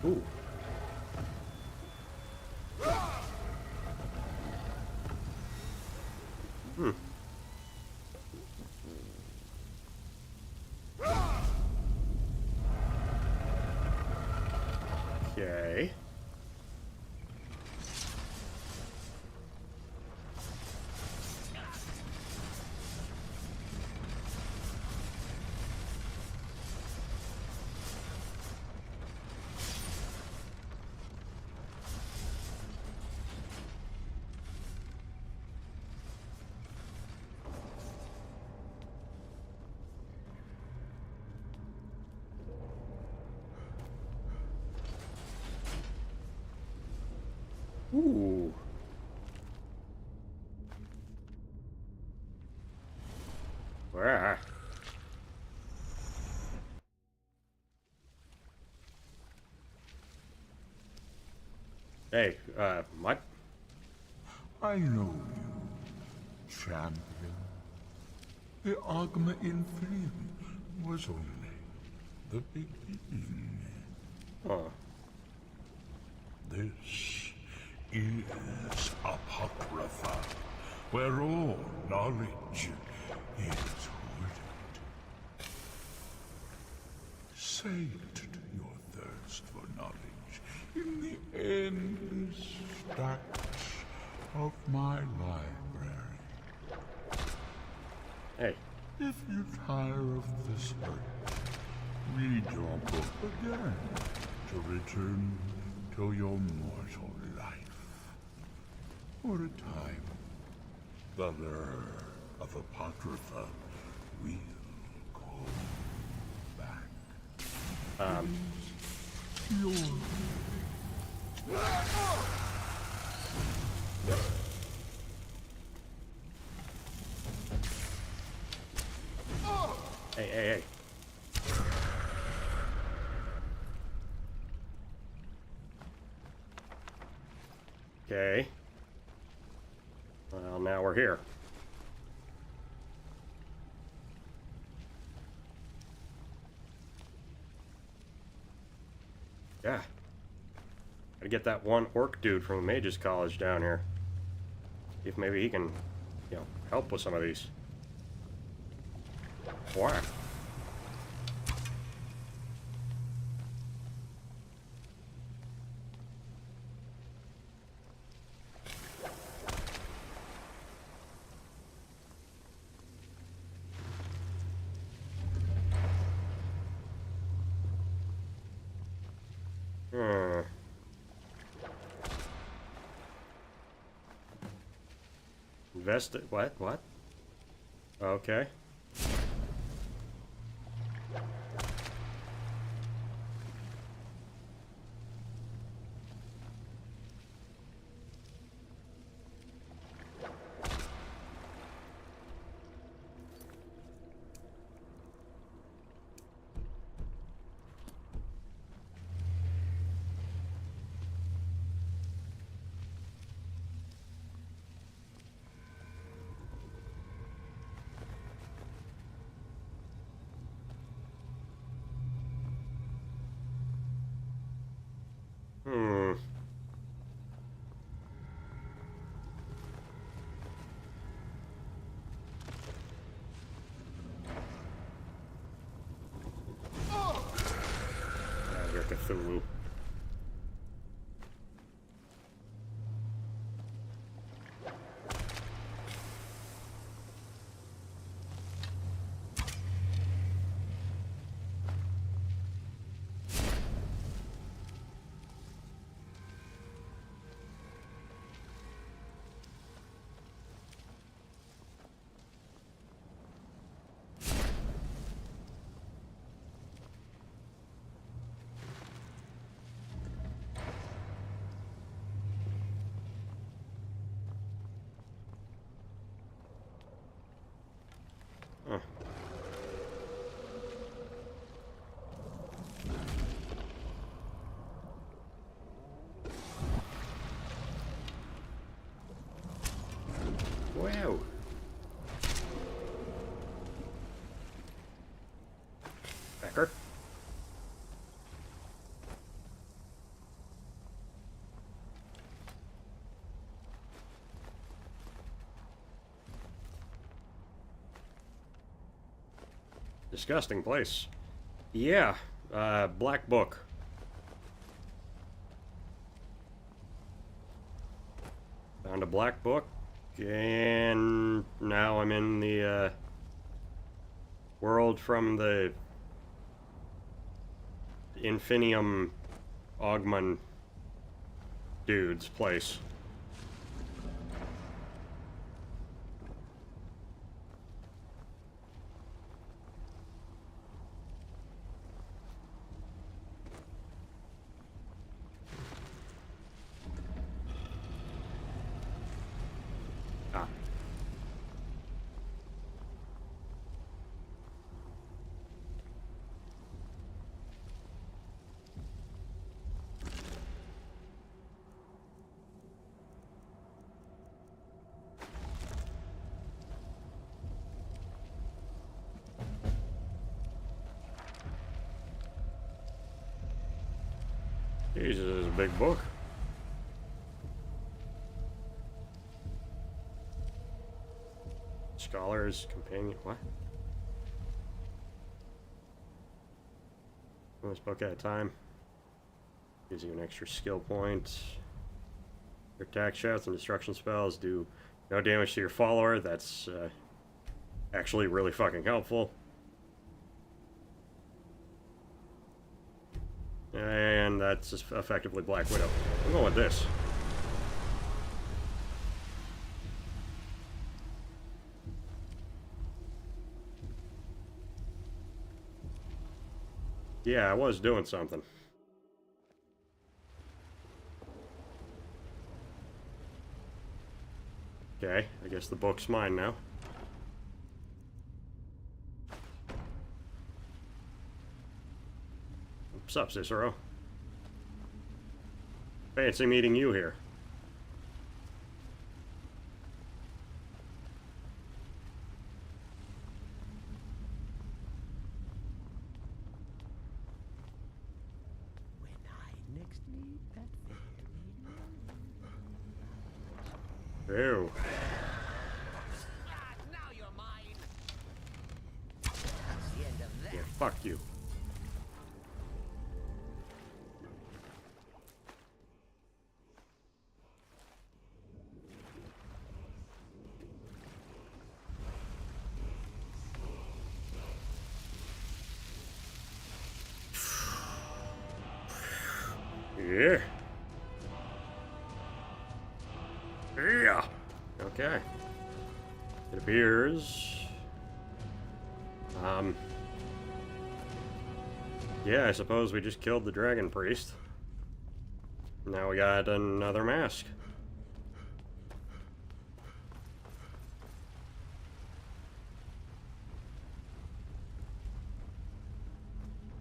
Ooh. Hmm. Okay. Ooh. Where? Hey, what? I know you, champion. The Agma in Freedom was only the beginning. Oh. This is Apocrypha, where all knowledge is hoarded. Sate your thirst for knowledge in the endless stacks of my library. Hey. If you tire of this search, read your book again to return to your mortal life. For a time, the lure of Apocrypha will come back. Yours. Hey. Okay. Well, now we're here. Yeah. Gotta get that one orc dude from the Mages College down here. See if maybe he can, you know, help with some of these. Whack. Invest it. What? What? Okay. Cthulhu. Huh. Wow. Becker. Disgusting place. Yeah, Black Book. Found a Black Book, and now I'm in the world from the Infinium Augmon dude's place. Jesus, this is a big book. Scholars, companion, what? One book at a time. Gives you an extra skill point. Your attack shots and destruction spells do no damage to your follower. That's actually really fucking helpful. And that's just effectively Black Widow. I'm going with this. Yeah, I was doing something. Okay, I guess the book's mine now. What's up, Cicero? Fancy meeting you here. Ew. Now you're mine. That's the end of that. Yeah, fuck you. Yeah. Yeah. Okay. It appears. Yeah, I suppose we just killed the dragon priest. Now we got another mask.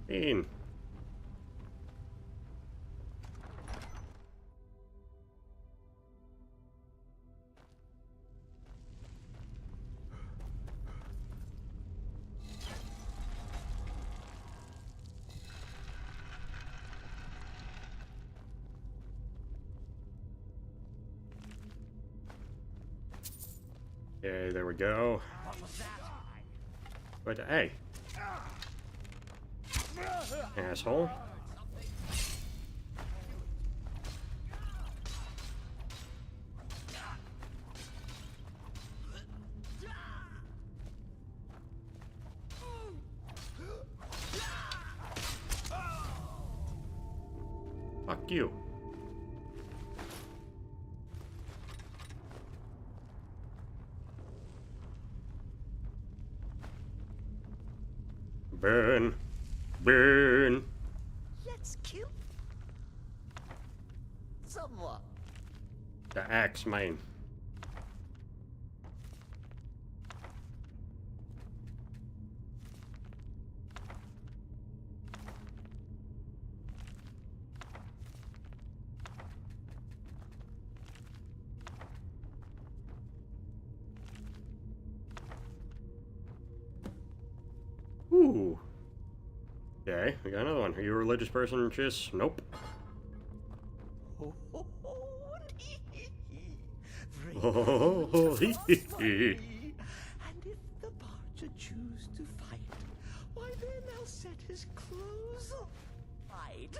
Bean. Okay, there we go. But hey, asshole. Fuck you. Burn. Burn. Let's kill someone. The axe man. Ooh. Okay, we got another one. Are you a religious person, Chis? Nope. Oh, hee hee hee. And if the Parcher choose to fight, why then I'll set his clothes right.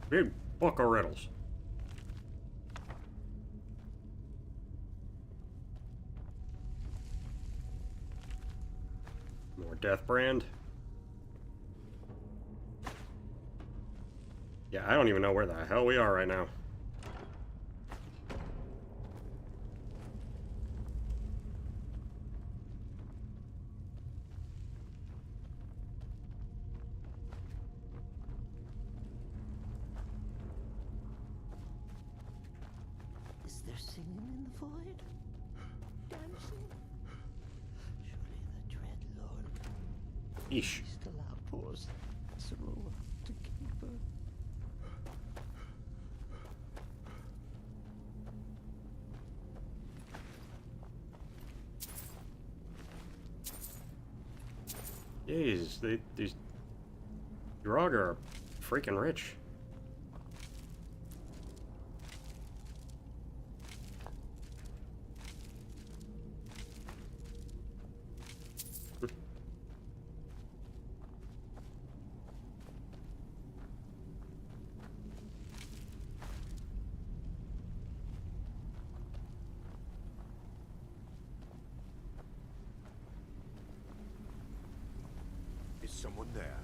Big book of riddles. More Death Brand. Yeah, I don't even know where the hell we are right now. Is there singing in the void? Dancing? Surely the dread Lord Eesh. still outpours Sorrow to keep her. Jeez, these Drog are freaking rich. Is someone there?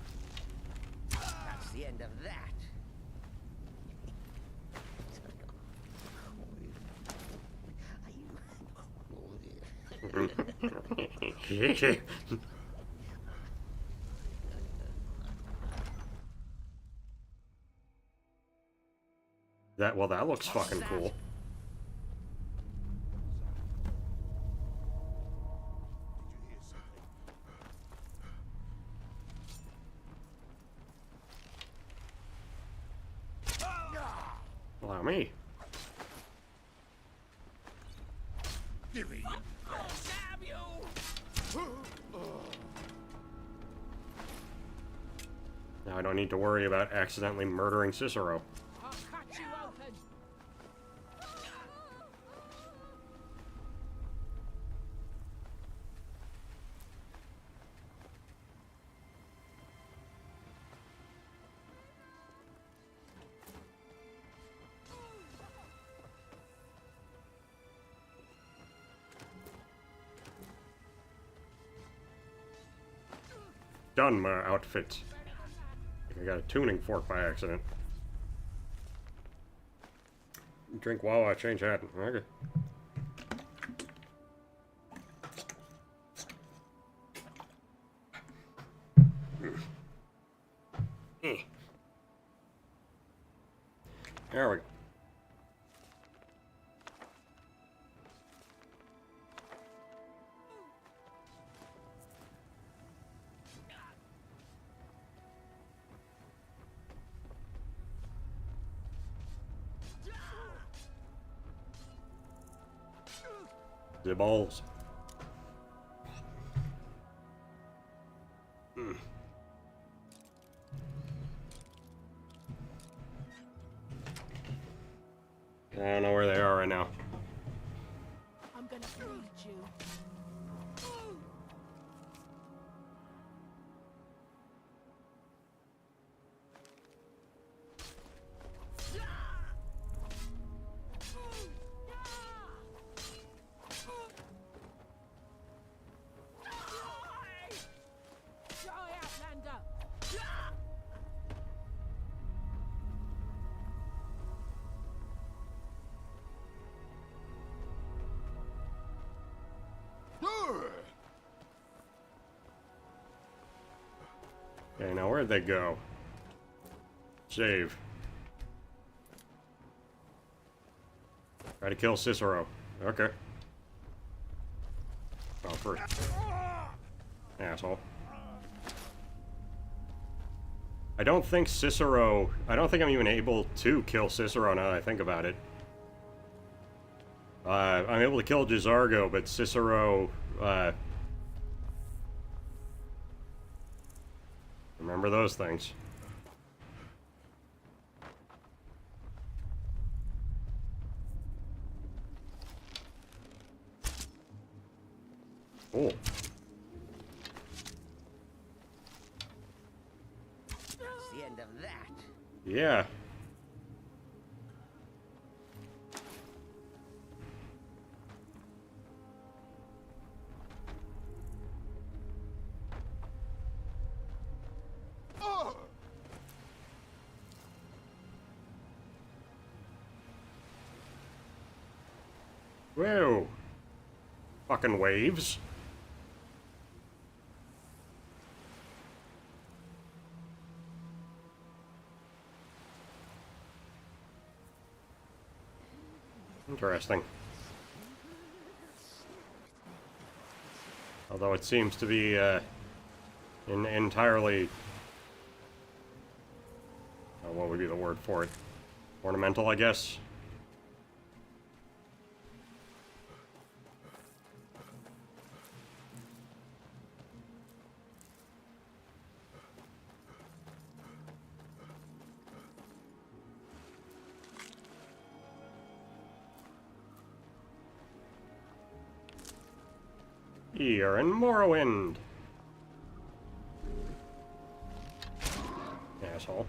That's the end of that. That looks fucking cool. Allow me. I'll stab you. Now I don't need to worry about accidentally murdering Cicero. I'll cut you open. Done my outfit. I think I got a tuning fork by accident. Drink Wawa, change hat. Okay. There we go. The balls. I don't know where they are right now. I'm gonna need you. Okay, now where'd they go? Save. Try to kill Cicero. Okay. Oh, first. Asshole. I don't think I'm even able to kill Cicero now that I think about it. I'm able to kill Jizargo, but Cicero, remember those things. Oh. That's the end of that. Yeah. Whoa. Fucking waves. Interesting. Although it seems to be entirely, what would be the word for it? Ornamental, I guess. Here in Morrowind. Asshole.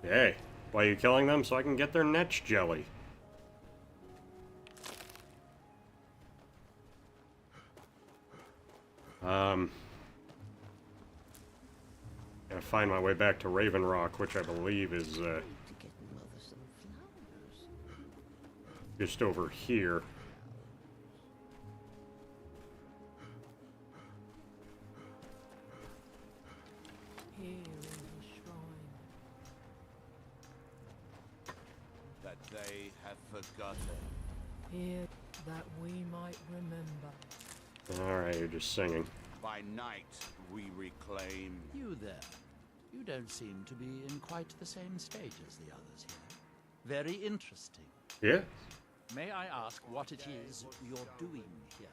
Hey. Why are you killing them? So I can get their netch jelly. Gotta find my way back to Raven Rock, which I believe is, just over here. That they have forgotten. Here, that we might remember. Alright, you're just singing. By night, we reclaim... You there. You don't seem to be in quite the same state as the others here. Very interesting. Yeah? May I ask what it is you're doing here?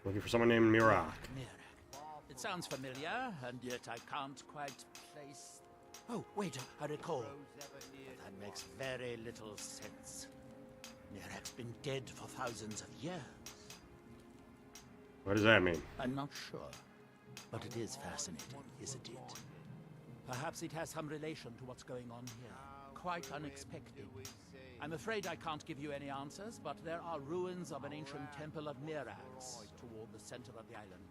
Looking for someone named Mirak. Mirak. It sounds familiar, and yet I can't quite place... Oh, wait, I recall. That makes very little sense. Mirak's been dead for thousands of years. What does that mean? I'm not sure, but it is fascinating, isn't it? Perhaps it has some relation to what's going on here. Quite unexpected. I'm afraid I can't give you any answers, but there are ruins of an ancient temple of Mirax toward the center of the island.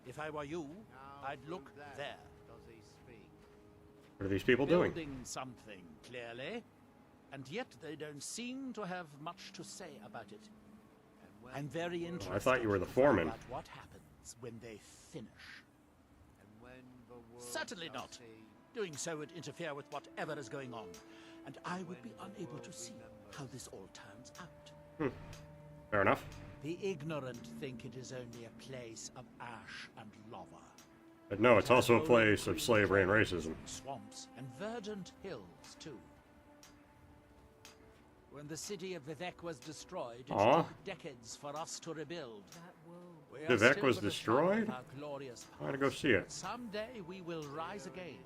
If I were you, I'd look there. What are these people doing? Building something, clearly. And yet they don't seem to have much to say about it. I'm very interested I thought you were the to find foreman. out what happens when they finish. Certainly not. Doing so would interfere with whatever is going on, and I would be unable to see how this all turns out. Fair enough. The ignorant think it is only a place of ash and lava. But no, it's also a place of slavery and racism. Swamps and verdant hills, too. When the city of Vivek was destroyed, it took decades for us to rebuild. Vivek was destroyed? I gotta go see it. Someday we will rise again.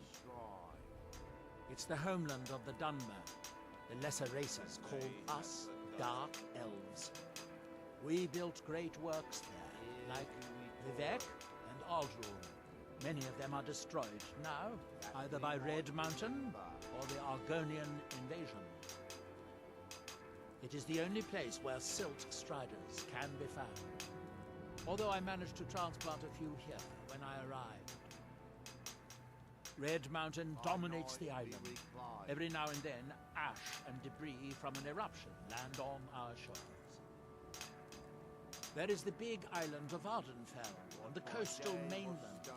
It's the homeland of the Dunmer. The lesser races call us Dark Elves. We built great works there, like Vivek and Aldrul. Many of them are destroyed now, either by Red Mountain or the Argonian invasion. It is the only place where Silt Striders can be found. Although I managed to transplant a few here when I arrived. Red Mountain dominates the island. Every now and then, ash and debris from an eruption land on our shores. There is the big island of Ardenfell on the coastal mainland.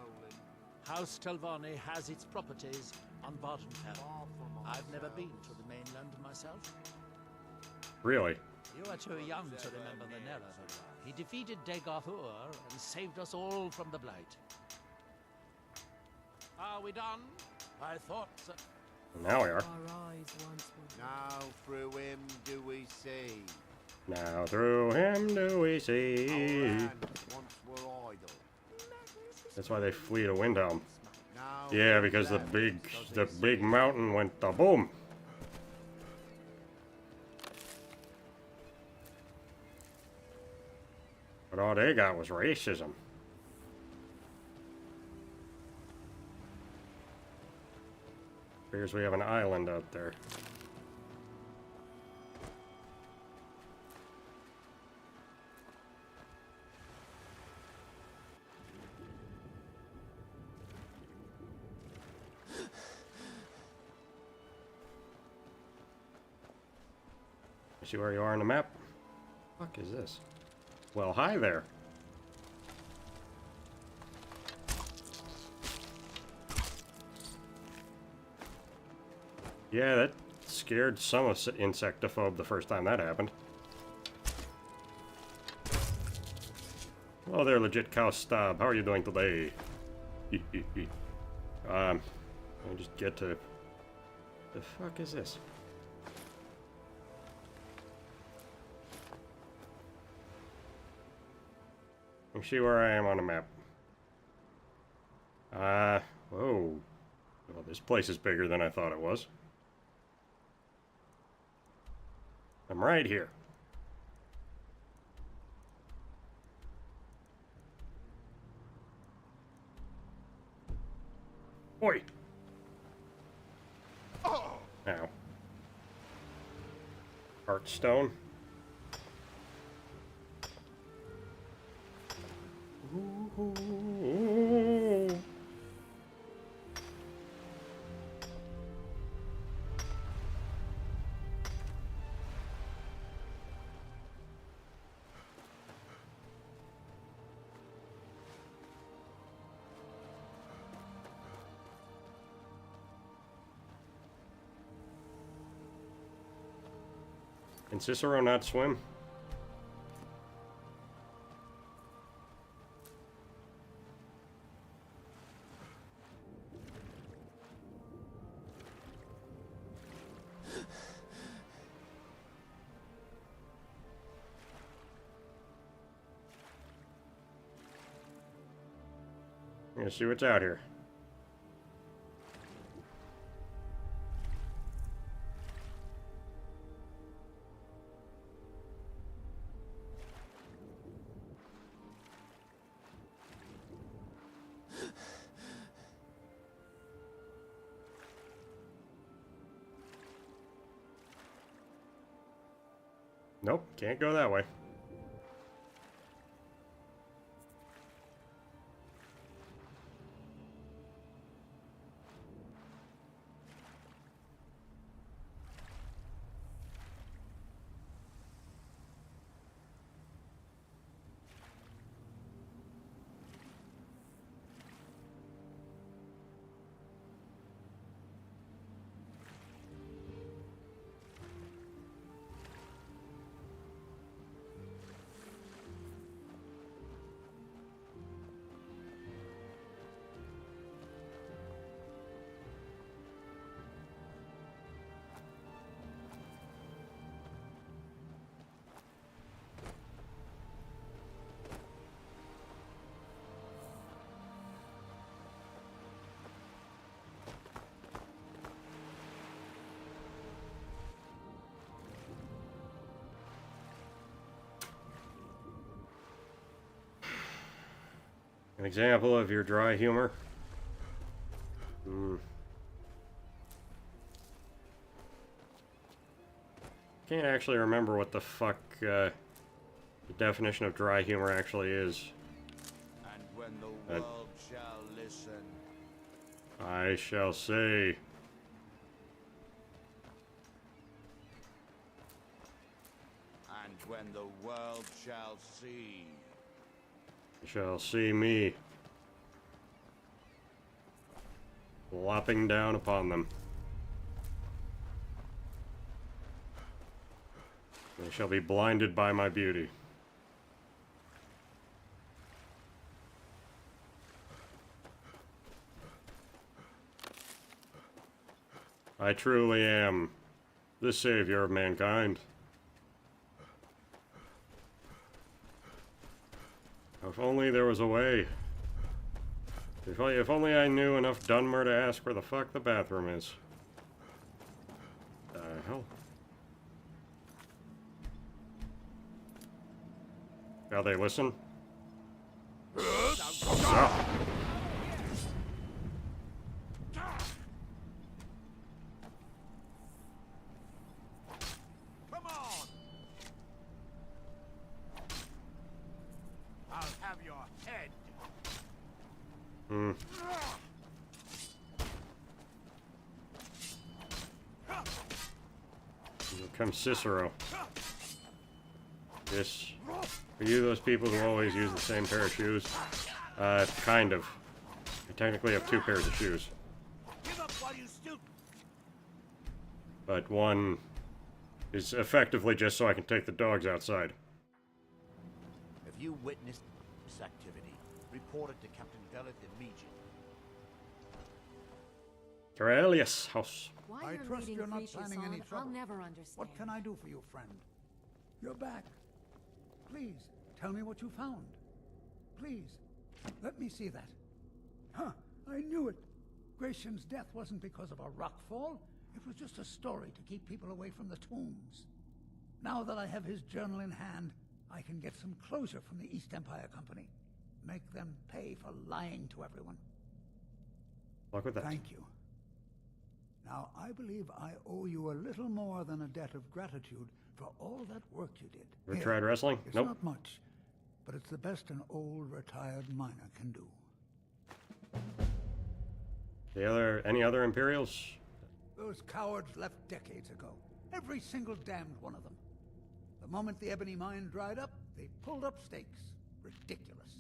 House Telvanni has its properties on Vardenfell. I've never been to the mainland myself. Really? You are too young to remember the Nerevar. He defeated Degathur and saved us all from the Blight. Are we done? I thought so. Now we are. Our eyes once were... Now through him do we see. Now through him do we see. Our hands once were idle. That's why they flee to Windhelm. Yeah, because the big mountain went da boom. But all they got was racism. Figures we have an island out there. See where you are on the map? What the fuck is this? Well, hi there. Yeah, that scared some insectophobe the first time that happened. Hello there, legit cow stab. How are you doing today? Let me just get to... The fuck is this? Let me see where I am on the map. Whoa. Well, this place is bigger than I thought it was. I'm right here. Oi! Ow. Heartstone. Ooh. Can Cicero not swim? gonna see what's out here. Nope, can't go that way. An example of your dry humor. Can't actually remember what the fuck the definition of dry humor actually is. And when the world shall listen, I shall say. and when the world shall see. Shall see me lopping down upon them. They shall be blinded by my beauty. I truly am the savior of mankind. If only there was a way. If only I knew enough Dunmer to ask where the fuck the bathroom is. The hell? Shall they listen? Ah. Come on! I'll have your head. Here comes Cicero. This. Are you those people who always use the same pair of shoes? Kind of. I technically have two pairs of shoes. Give up while you still... But one is effectively just so I can take the dogs outside. If you witnessed this activity, report it to Captain Veleth immediately. Corellius house. Why I you're trust leading you're not IRCHis planning any on, trouble. I'll never understand. What can I do for you, friend? You're back. Please, tell me what you found. Please, let me see that. Huh, I knew it. Gratian's death wasn't because of a rock fall. It was just a story to keep people away from the tombs. Now that I have his journal in hand, I can get some closure from the East Empire Company. Make them pay for lying to everyone. Luck with that. Thank you. Now, I believe I owe you a little more than a debt of gratitude for all that work you did. Ever tried wrestling? It's Nope. not much, but it's the best an old retired miner can do. Any other Imperials? Those cowards left decades ago. Every single damned one of them. The moment the ebony mine dried up, they pulled up stakes. Ridiculous.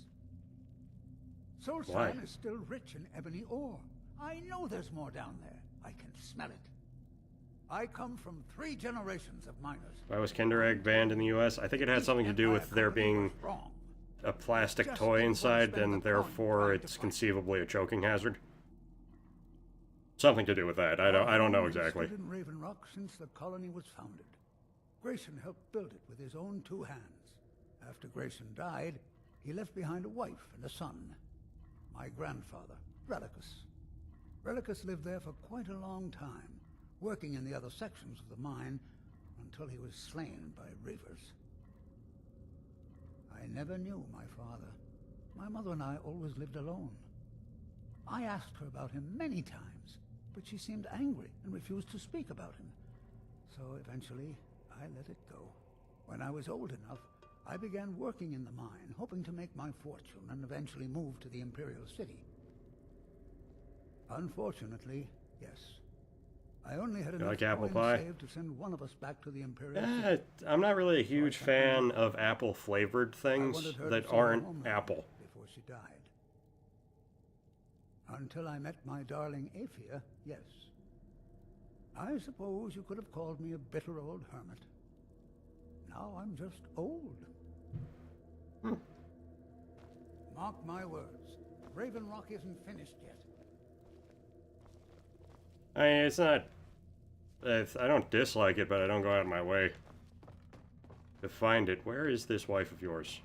Solstheim is still rich in ebony ore. I know there's more down there. I can smell it. I come from 3 generations of miners. Why was Kinder Egg banned in the U.S.? I think it had something to do with there being a plastic toy inside, and therefore it's conceivably a choking hazard. Something to do with that. I don't know exactly. In Raven Rock since the colony was founded. Grayson helped build it with his own 2 hands. After Grayson died, he left behind a wife and a son. my grandfather, Relikus. Relikus lived there for quite a long time, working in the other sections of the mine until he was slain by Reavers. I never knew my father. My mother and I always lived alone. I asked her about him many times, but she seemed angry and refused to speak about him. So eventually, I let it go. When I was old enough, I began working in the mine, hoping to make my fortune and eventually move to the Imperial City. Unfortunately, yes. I only had enough apple coins pie? saved to send one of us back to the Imperial City. I'm not really a huge fan of apple-flavored things wanted her to that send her aren't home apple. before she died. Until I met my darling Aphia, yes. I suppose you could have called me a bitter old hermit. Now I'm just old. Mark my words, Raven Rock isn't finished yet. I mean, it's not... I don't dislike it, but I don't go out of my way to find it. Where is this wife of yours?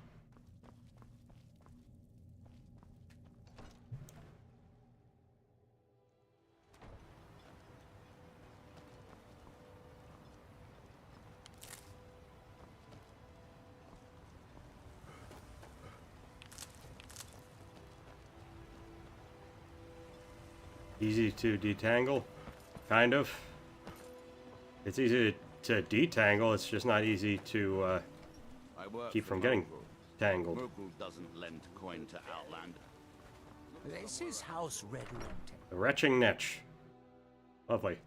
Easy to detangle, kind of. It's easy to detangle, it's just not easy to keep from getting tangled. Mogul doesn't lend coin to Outlander. This is House Red Room. The retching niche. Lovely.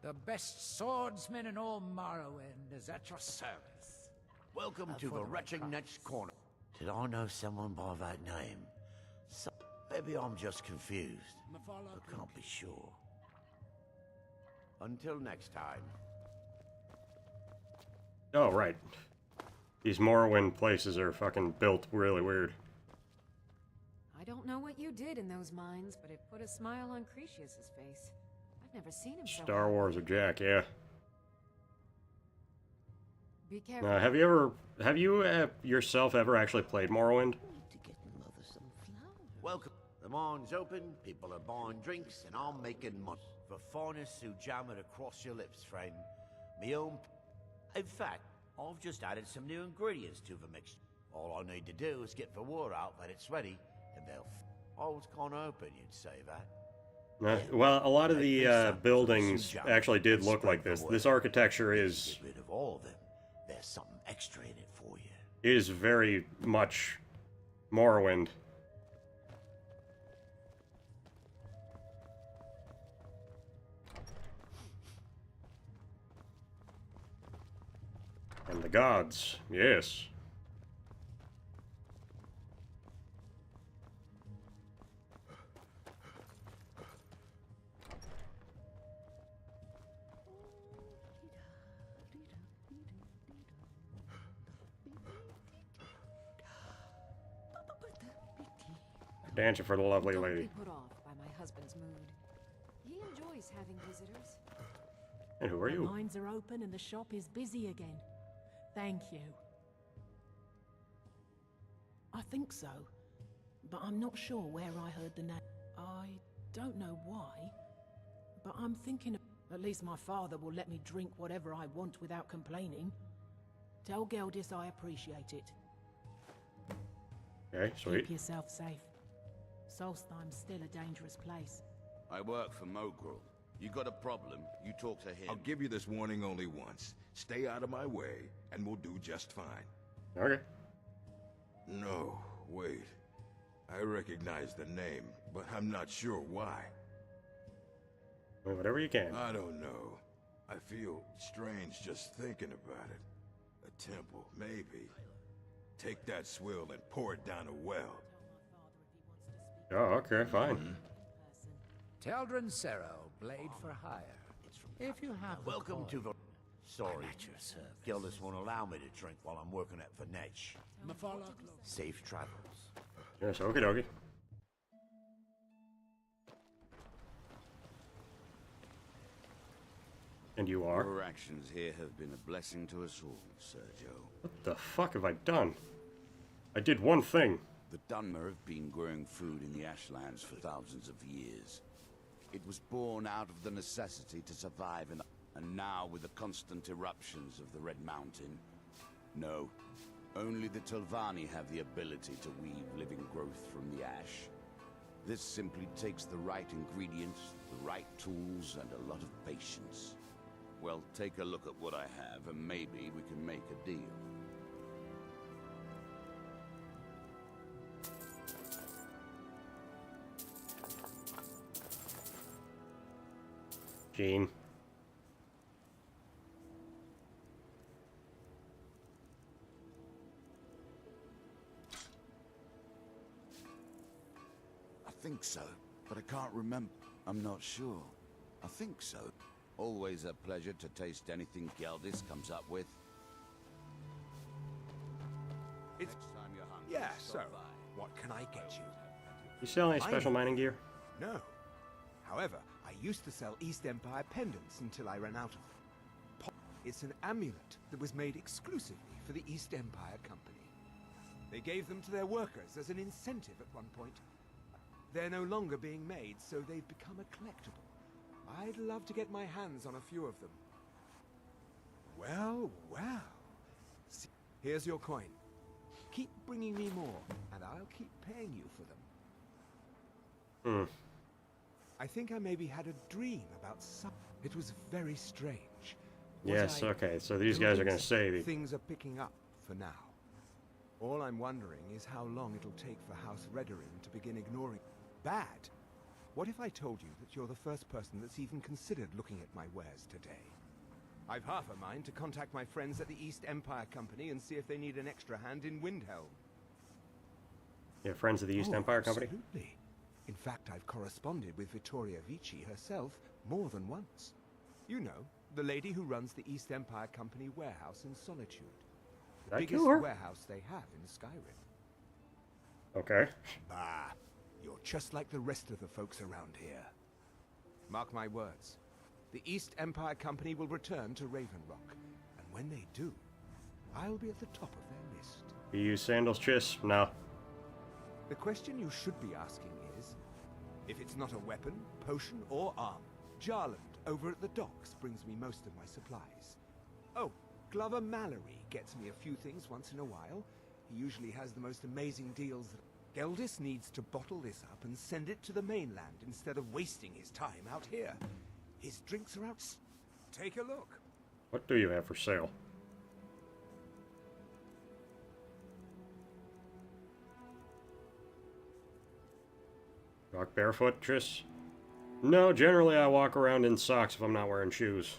The best swordsman in all Morrowind is at your service. Welcome to the Retching Next Corner. Did I know someone by that name? So, maybe I'm just confused. I can't be sure. Until next time. Oh, right. These Morrowind places are fucking built really weird. I don't know what you did in those mines, but it put a smile on IRCHis' face. I've never seen him so Star happy. Wars of Jack, yeah. Be careful. Now, have you yourself ever actually played Morrowind? Welcome. The mine's open, people are buying drinks, and I'm making money. The finest who jam it across your lips, friend. Me own... In fact, I've just added some new ingredients to the mix. All I need to do is get the word out that it's ready, and they'll... I was kinda hoping you'd say that. Well, a lot of the buildings actually did look like this. This architecture is... Get rid of all of them. There's something extra in it for you. Is very much Morrowind. And the gods, yes. Dancing for the lovely Don't lady. be put off by my husband's mood. He enjoys having visitors. And who are The you? mines are open and the shop is busy again. Thank you. I think so, but I'm not sure where I heard the name. I don't know why, but I'm thinking at least my father will let me drink whatever I want without complaining. Tell Geldis I appreciate it. Okay, sweet. Keep yourself safe. Solstheim's still a dangerous place. I work for Mogul. You got a problem, you talk to him. I'll give you this warning only once. Stay out of my way, and we'll do just fine. Okay. No, wait. I recognize the name, but I'm not sure why. Well, whatever you can. I don't know. I feel strange just thinking about it. A temple, maybe. Take that swill and pour it down a well. Oh, okay, fine. Teldrin Cerro, blade for hire. If you have the Welcome to coin, the... Sorry, I'm at your service. Gildas won't allow me to drink while I'm working at Vanetch. Safe travels. Yes, okie dokie. And you are? Your actions here have been a blessing to us all, Sergio. What the fuck have I done? I did one thing. The Dunmer have been growing food in the Ashlands for thousands of years. It was born out of the necessity to survive, and now with the constant eruptions of the Red Mountain, no, only the Telvanni have the ability to weave living growth from the ash. This simply takes the right ingredients, the right tools, and a lot of patience. Well, take a look at what I have, and maybe we can make a deal. Gene. I think so, but I can't remember. I'm not sure. I think so. Always a pleasure to taste anything Geldis comes up with. It's... Next time you're hungry, Yeah, stop so, by. what can I get you? You sell any special mining gear? No. However, I used to sell East Empire pendants until I ran out of them. It's an amulet that was made exclusively for the East Empire Company. They gave them to their workers as an incentive at one point. They're no longer being made, so they've become a collectible. I'd love to get my hands on a few of them. Well, well. See, here's your coin. Keep bringing me more, and I'll keep paying you for them. I think I maybe had a dream about something. It was very strange. Yes, okay, so these guys are going to say things are picking up for now. All I'm wondering is how long it'll take for House Redorin to begin ignoring bad. What if I told you that you're the first person that's even considered looking at my wares today? I've half a mind to contact my friends at the East Empire Company and see if they need an extra hand in Windhelm. Yeah, friends of the East Empire Company? Absolutely. In fact, I've corresponded with Vittoria Vici herself more than once. You know, the lady who runs the East Empire Company warehouse in Solitude. The biggest warehouse they have in Skyrim. Okay. Bah, you're just like the rest of the folks around here. Mark my words. The East Empire Company will return to Raven Rock, and when they do, I'll be at the top of their list. You use sandals, Chis? No. The question you should be asking is, if it's not a weapon, potion, or arm, Jarland over at the docks brings me most of my supplies. Oh, Glover Mallory gets me a few things once in a while. He usually has the most amazing deals. Geldis needs to bottle this up and send it to the mainland instead of wasting his time out here. His drinks are out. Take a look. What do you have for sale? Walk barefoot, Tris? No, generally I walk around in socks if I'm not wearing shoes.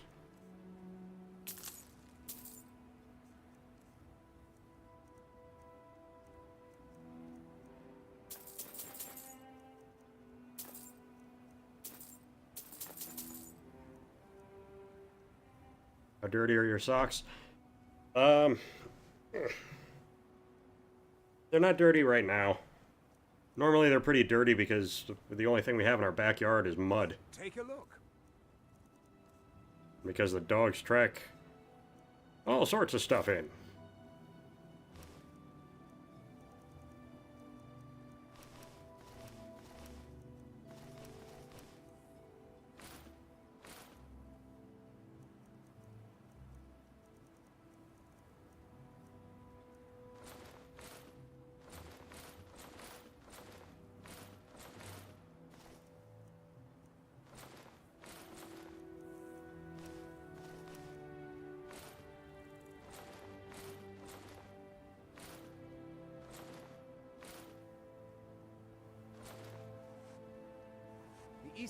How dirty are your socks? They're not dirty right now. Normally they're pretty dirty because the only thing we have in our backyard is mud. Take a look. Because the dogs track all sorts of stuff in.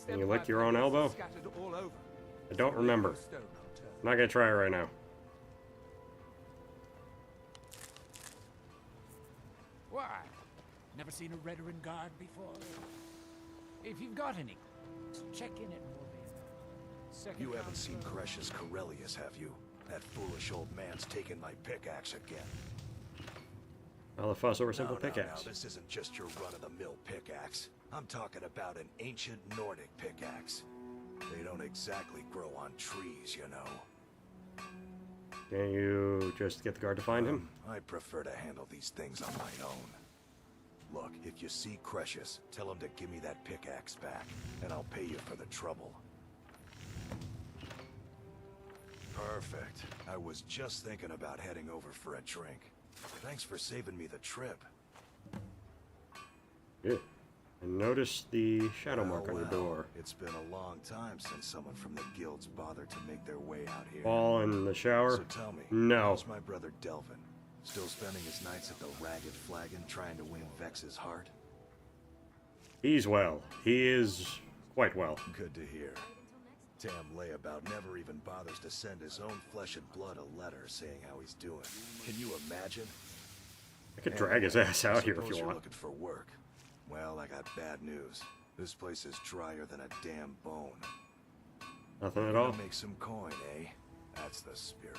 Can you lick your own elbow? I don't remember. I'm not gonna try it right now. Why? Never seen a Redorin guard before? If you've got any, check in at Morvian. You haven't seen Gresh's Corellius, have you? That foolish old man's taken my pickaxe again. All the fuss over simple pickaxe. No, this isn't just your run-of-the-mill pickaxe. I'm talking about an ancient Nordic pickaxe. They don't exactly grow on trees, you know. Can you just get the guard to find him? I prefer to handle these things on my own. Look, if you see IRCHis, tell him to give me that pickaxe back, and I'll pay you for the trouble. Perfect. I was just thinking about heading over for a drink. Thanks for saving me the trip. Yeah. And notice the shadow mark on your door. It's been a long time since someone from the guilds bothered to make their way out here. Fall in the shower? So tell me, no. How's my brother Delvin? Still spending his nights at the Ragged Flagon trying to win Vex's heart? He's well. He is quite well. Good to hear. Damn layabout never even bothers to send his own flesh and blood a letter saying how he's doing. Can you imagine? I could drag his ass out here if Suppose you you're want. looking for work. Well, I got bad news. This place is drier than a damn bone. Nothing at all? Gonna make some coin, eh? That's the spirit.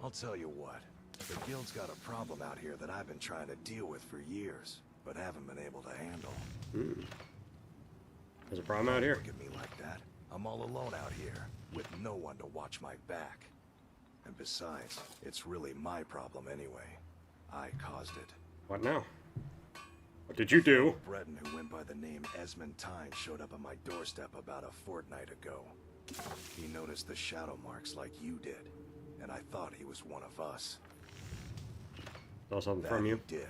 I'll tell you what. The guild's got a problem out here that I've been trying to deal with for years, but haven't been able to handle. There's a problem out here? Look at me like that. I'm all alone out here, with no one to watch my back. And besides, it's really my problem anyway. I caused it. What now? What did you do? Breton who went by the name Esmond Tyne showed up on my doorstep about a fortnight ago. He noticed the shadow marks like you did, and I thought he was one of us. Saw something from you? He did,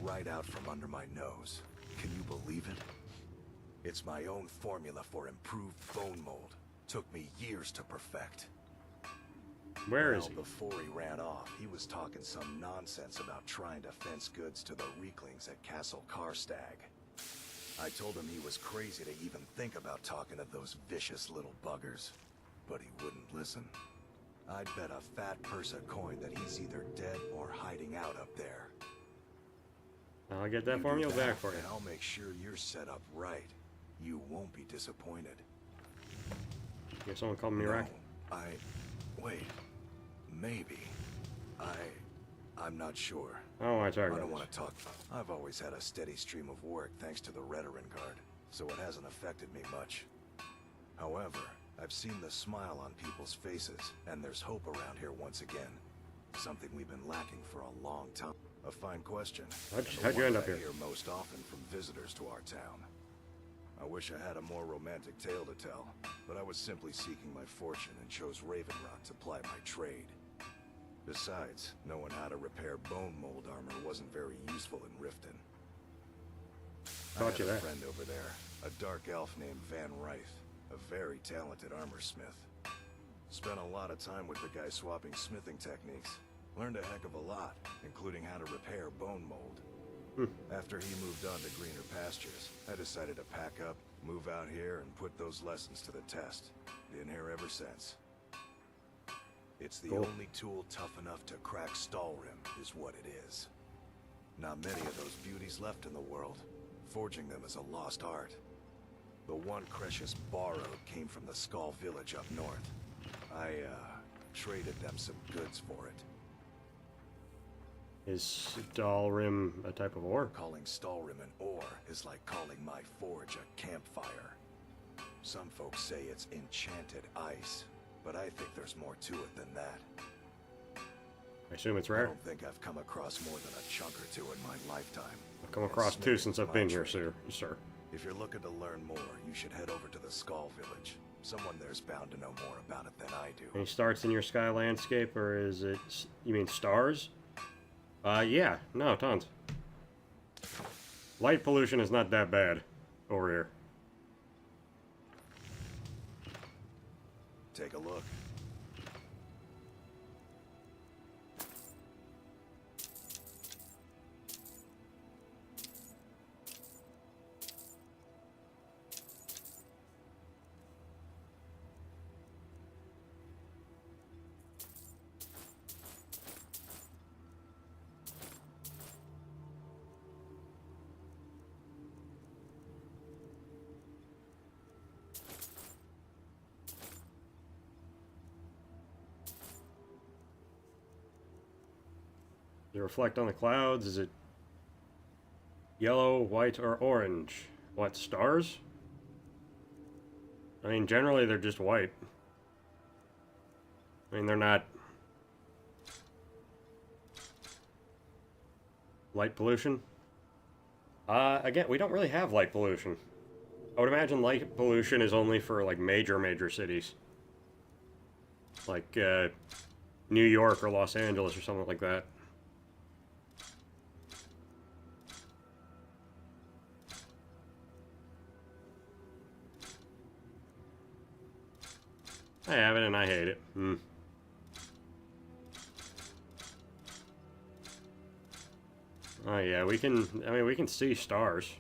right out from under my nose. Can you believe it? It's my own formula for improved bone mold. Took me years to perfect. Where is he? Before he ran off, he was talking some nonsense about trying to fence goods to the Reeklings at Castle Karstag. I told him he was crazy to even think about talking to those vicious little buggers, but he wouldn't listen. I'd bet a fat purse of coin that he's either dead or hiding out up there. I'll get that formula back for you. And I'll make sure you're set up right. You won't be disappointed. You have someone called me Rack? Wait. Maybe. I'm not sure. Oh, I talk I about don't this. want to talk. I've always had a steady stream of work thanks to the Redoran Guard, so it hasn't affected me much. However, I've seen the smile on people's faces, and there's hope around here once again. Something we've been lacking for a long time. A fine question. How'd you end up here? I hear most often from visitors to our town. I wish I had a more romantic tale to tell, but I was simply seeking my fortune and chose Ravenrock to ply my trade. Besides, knowing how to repair bone mold armor wasn't very useful in Riften. I Thought you have a that. friend over there, a dark elf named Van Ryth, a very talented armor smith. Spent a lot of time with the guy swapping smithing techniques. Learned a heck of a lot, including how to repair bone mold. After he moved on to greener pastures, I decided to pack up, move out here, and put those lessons to the test. Been here ever since. It's the only tool tough enough to crack Stalrim, is what it is. Not many of those beauties left in the world. Forging them is a lost art. The one IRCHis borrowed came from the Skull village up north. I, traded them some goods for it. Is Stalrim a type of ore? Calling Stalrim an ore is like calling my forge a campfire. Some folks say it's enchanted ice, but I think there's more to it than that. I assume it's I rare? don't think I've come across more than a chunk or two in my lifetime. I've come across two since I've been here, sir. If you're looking to learn more, you should head over to the Skull village. Someone there's bound to know more about it than I do. Any starts in your sky landscape, or is it, you mean stars? Yeah, no, tons. Light pollution is not that bad over here. Take a look. Does it reflect on the clouds? Is it yellow, white, or orange? What, stars? I mean, generally they're just white. I mean, they're not light pollution. Again, we don't really have light pollution. I would imagine light pollution is only for, like, major cities. Like, New York or Los Angeles or something like that. I have it and I hate it. Oh yeah, we can see stars.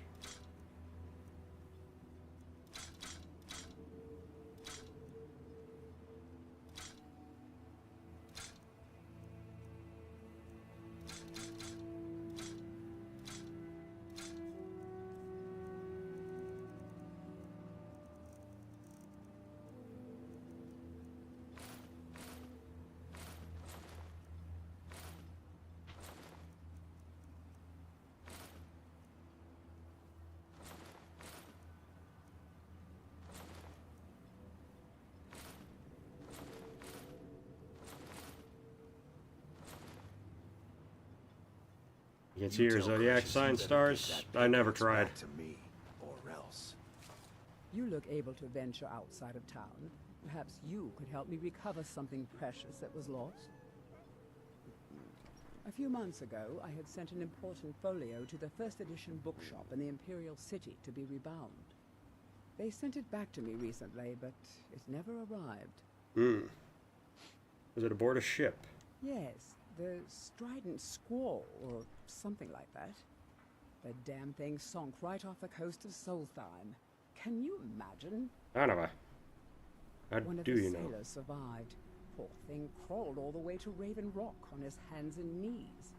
You can see your zodiac sign stars. I never tried. To me, or else. You look able to venture outside of town. Perhaps you could help me recover something precious that was lost. A few months ago, I had sent an important folio to the first edition bookshop in the Imperial City to be rebound. They sent it back to me recently, but it never arrived. Was it aboard a ship? Yes, the Strident Squall, or something like that. The damn thing sunk right off the coast of Solstheim. Can you imagine? Son of a... How One of do the you know? sailors survived. Poor thing crawled all the way to Raven Rock on his hands and knees.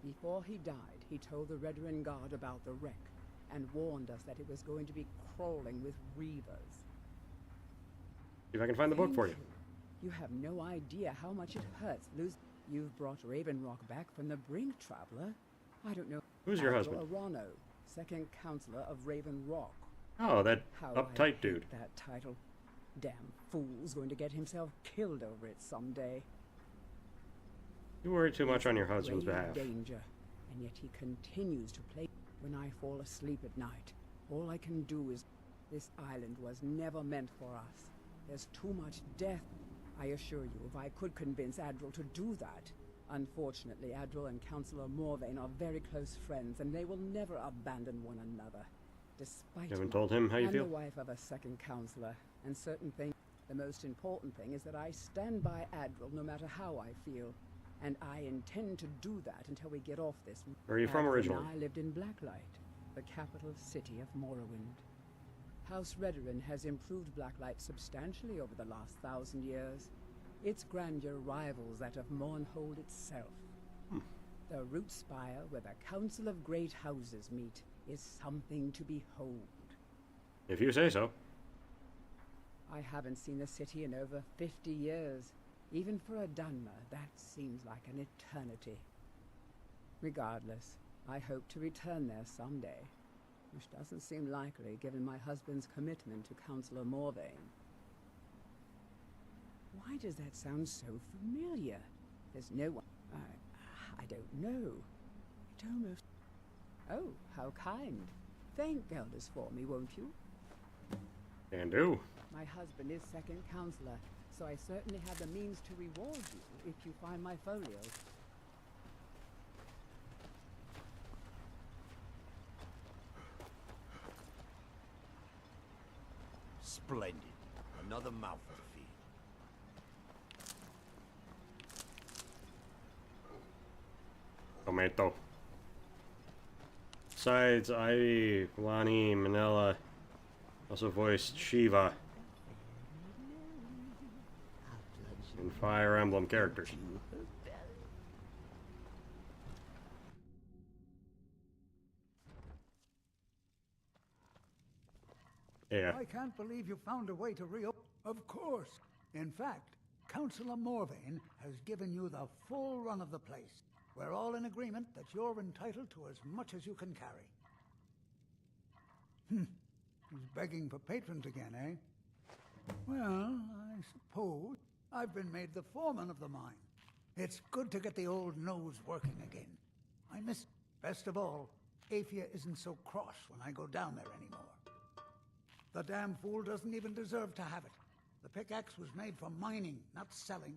Before he died, he told the Redoran Guard about the wreck and warned us that it was going to be crawling with reavers. See if I can find the book for you. You have no idea how much it hurts lose. You've brought Raven Rock back from the brink, traveler. I don't know. Who's your Admiral husband? Arano, second counselor of Raven Rock. Oh, that How uptight I hate dude. that title. Damn fool's going to get himself killed over it someday. You worry too much on your husband's Grave behalf. danger, and yet he continues to play. When I fall asleep at night, all I can do is... This island was never meant for us. There's too much death. I assure you, if I could convince Admiral to do that... Unfortunately, Admiral and Councillor Morvain are very close friends, and they will never abandon one another. Despite You haven't told him how you I'm feel? the wife of a second counselor, and certain things... The most important thing is that I stand by Admiral no matter how I feel. And I intend to do that until we get off this... Where are you from Admiral originally? and I lived in Blacklight, the capital city of Morrowind. House Redoran has improved Blacklight substantially over the last 1,000 years. Its grandeur rivals that of Mournhold itself. The root spire where the Council of Great Houses meet is something to behold. If you say so. I haven't seen the city in over 50 years. Even for a Dunmer, that seems like an eternity. Regardless, I hope to return there someday, which doesn't seem likely given my husband's commitment to Councillor Morvain. Why does that sound so familiar? There's no one... I don't know. It almost... Oh, how kind. Thank Elders for me, won't you? Can do. My husband is second counselor, so I certainly have the means to reward you if you find my folio. Splendid. Another mouth to feed. Tomato. Besides, Ivy, Lonnie, Manila also voiced Shiva in Fire Emblem characters. Yeah. I can't believe you found a way to reopen. Of course. In fact, Councillor Morvain has given you the full run of the place. We're all in agreement that you're entitled to as much as you can carry. He's begging for patrons again, eh? Well, I suppose I've been made the foreman of the mine. It's good to get the old nose working again. I miss... Best of all, Aphia isn't so cross when I go down there anymore. The damn fool doesn't even deserve to have it. The pickaxe was made for mining, not selling.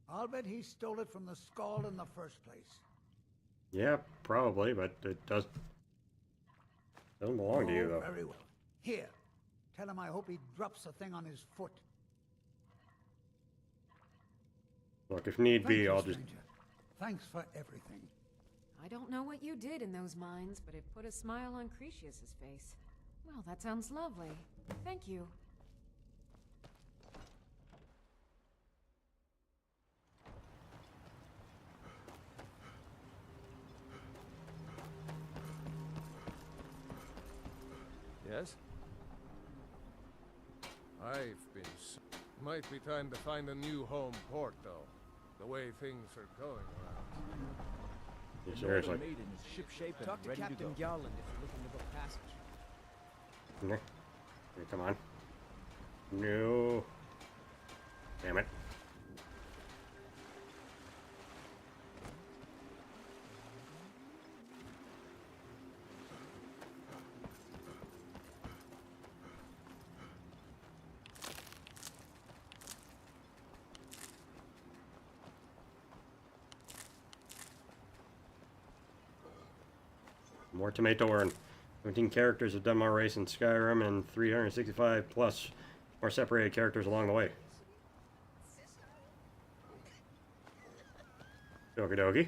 I'll bet he stole it from the Skald in the first place. Yeah, probably, but it doesn't belong to you, though. Very well. Here, tell him I hope he drops the thing on his foot. Look, if need be, I'll just... Thanks for everything. I don't know what you did in those mines, but it put a smile on IRCHis' face. Well, that sounds lovely. Thank you. Yes? Might be time to find a new home port, though. The way things are going around. Yeah, seriously. Maiden is ship-shape and Talk to ready Captain to go. Gowland if you're looking to book passage. Yeah. Here, come on. No. Damn it. More tomato earn. 17 characters have done my race in Skyrim and 365 plus more separated characters along the way. Okie dokie.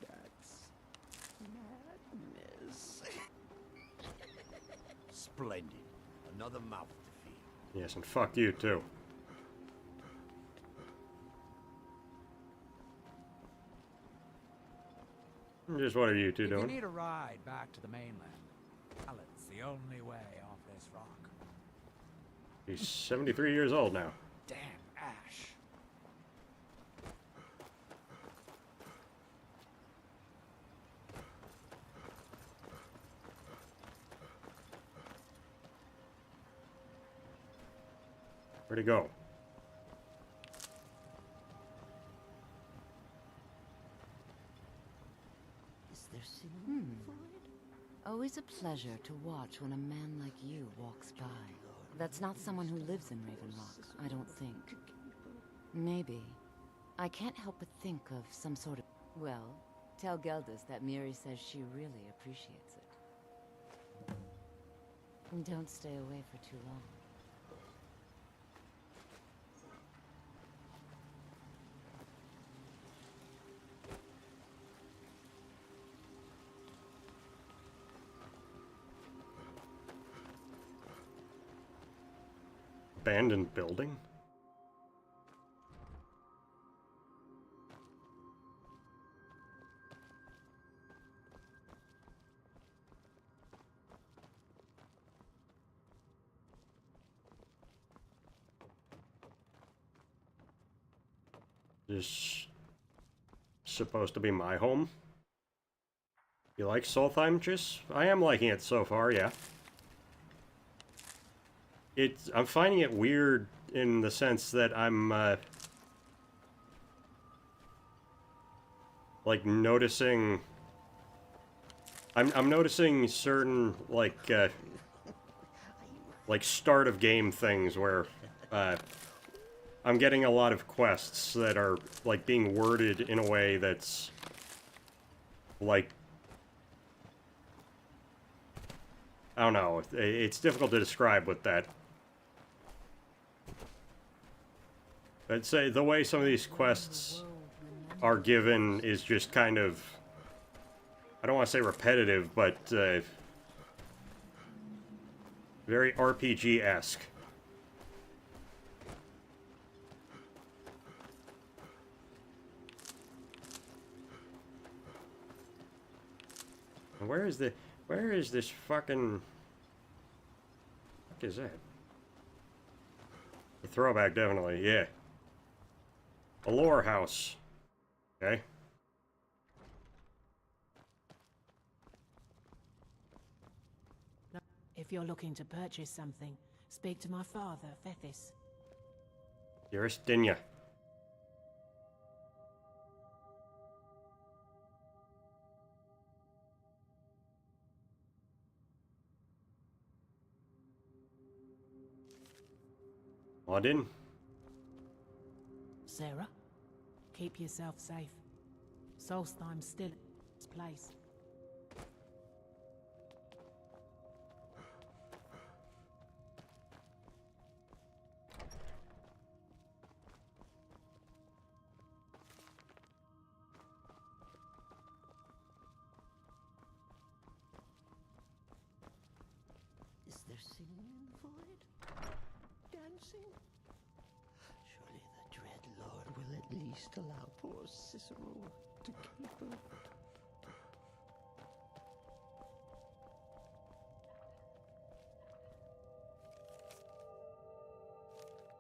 That's madness. Splendid. Another mouth to feed. Yes, and fuck you too. Just what are you two If doing? you need a ride back to the mainland, it's the only way off this rock. He's 73 years old now. Damn ash. Where'd he go? Always a pleasure to watch when a man like you walks by. That's not someone who lives in Raven Rock, I don't think. Maybe. I can't help but think of some sort of... Well, tell Geldis that Miri says she really appreciates it. And don't stay away for too long. Abandoned building? This supposed to be my home? You like IRCHis? I am liking it so far, yeah. I'm finding it weird in the sense that I'm, like, noticing... I'm noticing certain, like start of game things where, I'm getting a lot of quests that are, like, being worded in a way that's, like... I don't know, it's difficult to describe with that. I'd say the way some of these quests are given is just kind of, I don't want to say repetitive, but very RPG-esque. Where is this fucking... What is that? The throwback, definitely, yeah. A lore house. Okay. If If you're looking to purchase something, speak to my father, Fethis. Dearest Dinya. Well, I didn't. Sarah, keep yourself safe. Solstheim's still in its place. Is there singing in the void? Dancing? Surely the dread Lord will at least allow poor Cicero to caper.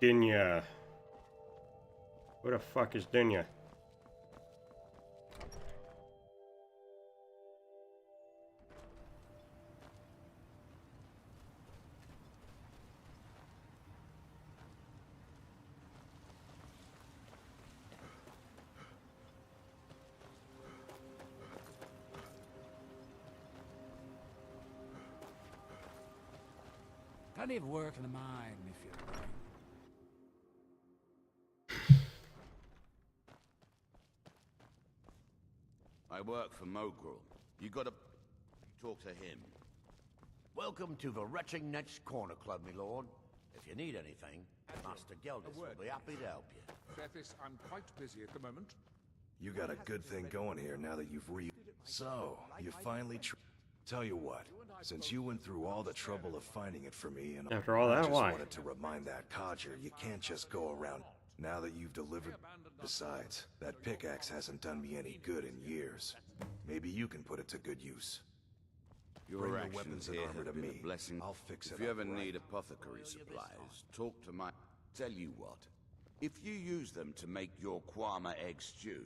Dinya. Who the fuck is Dinya? Plenty of work in the mine, if you're willing. I work for Mogrel. You gotta talk to him. Welcome to the Retching Next Corner Club, my lord. If you need anything, Master Geldis will be happy to help you. Fethis, I'm quite busy at the moment. You got a good thing going here now that you've So, you finally Tell you what, since you went through all the trouble of finding it for me and after all that, I just why? wanted to remind that codger you can't just go around now that you've delivered. Besides, that pickaxe hasn't done me any good in years. Maybe you can put it to good use. Your Bring the actions weapons and here armor have to been me. a blessing. I'll fix it If you up ever right. need apothecary supplies, talk to my... Tell you what, if you use them to make your Kwama egg stew,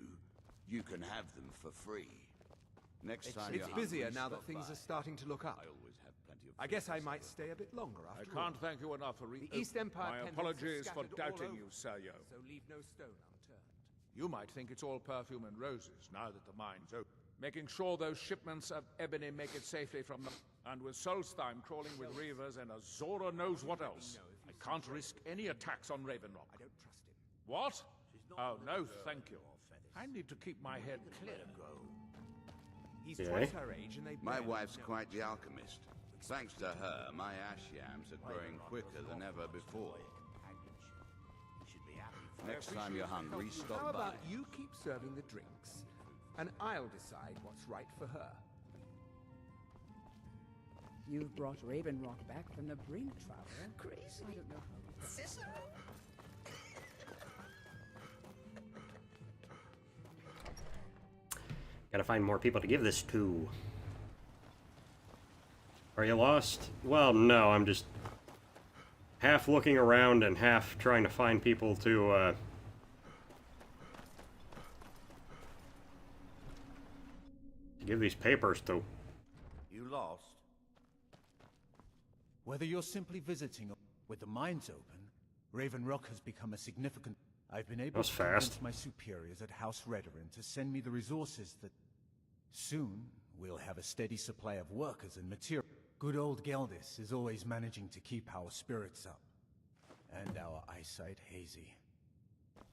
you can have them for free. Next time It's you're busier hungry, now that stop things by. are starting to look up. I always have plenty of I guess I might stay a bit longer I after all. can't thank you enough for The East Empire My pendants are apologies for scattered all doubting over, you, Seryo. So leave no stone unturned. You might think it's all perfume and roses now that the mine's open. Making sure those shipments of ebony make it safely from the... And with Solstheim crawling with reavers and Azora knows what else, I can't risk any attacks on Ravenrock. I don't trust him. What? Oh, no, thank you. I need to keep my head clear. He's Yeah. twice her age and they My barely wife's know quite each the other. alchemist. Thanks to her, my ash yams are growing quicker than ever before. Next time you're hungry, How stop by. about you keep serving the drinks, and I'll decide what's right for her. You've brought Ravenrock back from the brink, traveler. Crazy. I don't know how. Cicero? Gotta find more people to give this to. Are you lost? Well, no, I'm just half looking around and half trying to find people to give these papers to. You lost? Whether you're simply visiting or with the mines open, Ravenrock has become a significant... I've been able That was to fast. convince my superiors at House Redoran to send me the resources that... Soon, we'll have a steady supply of workers and material. Good old Geldis is always managing to keep our spirits up. And our eyesight hazy.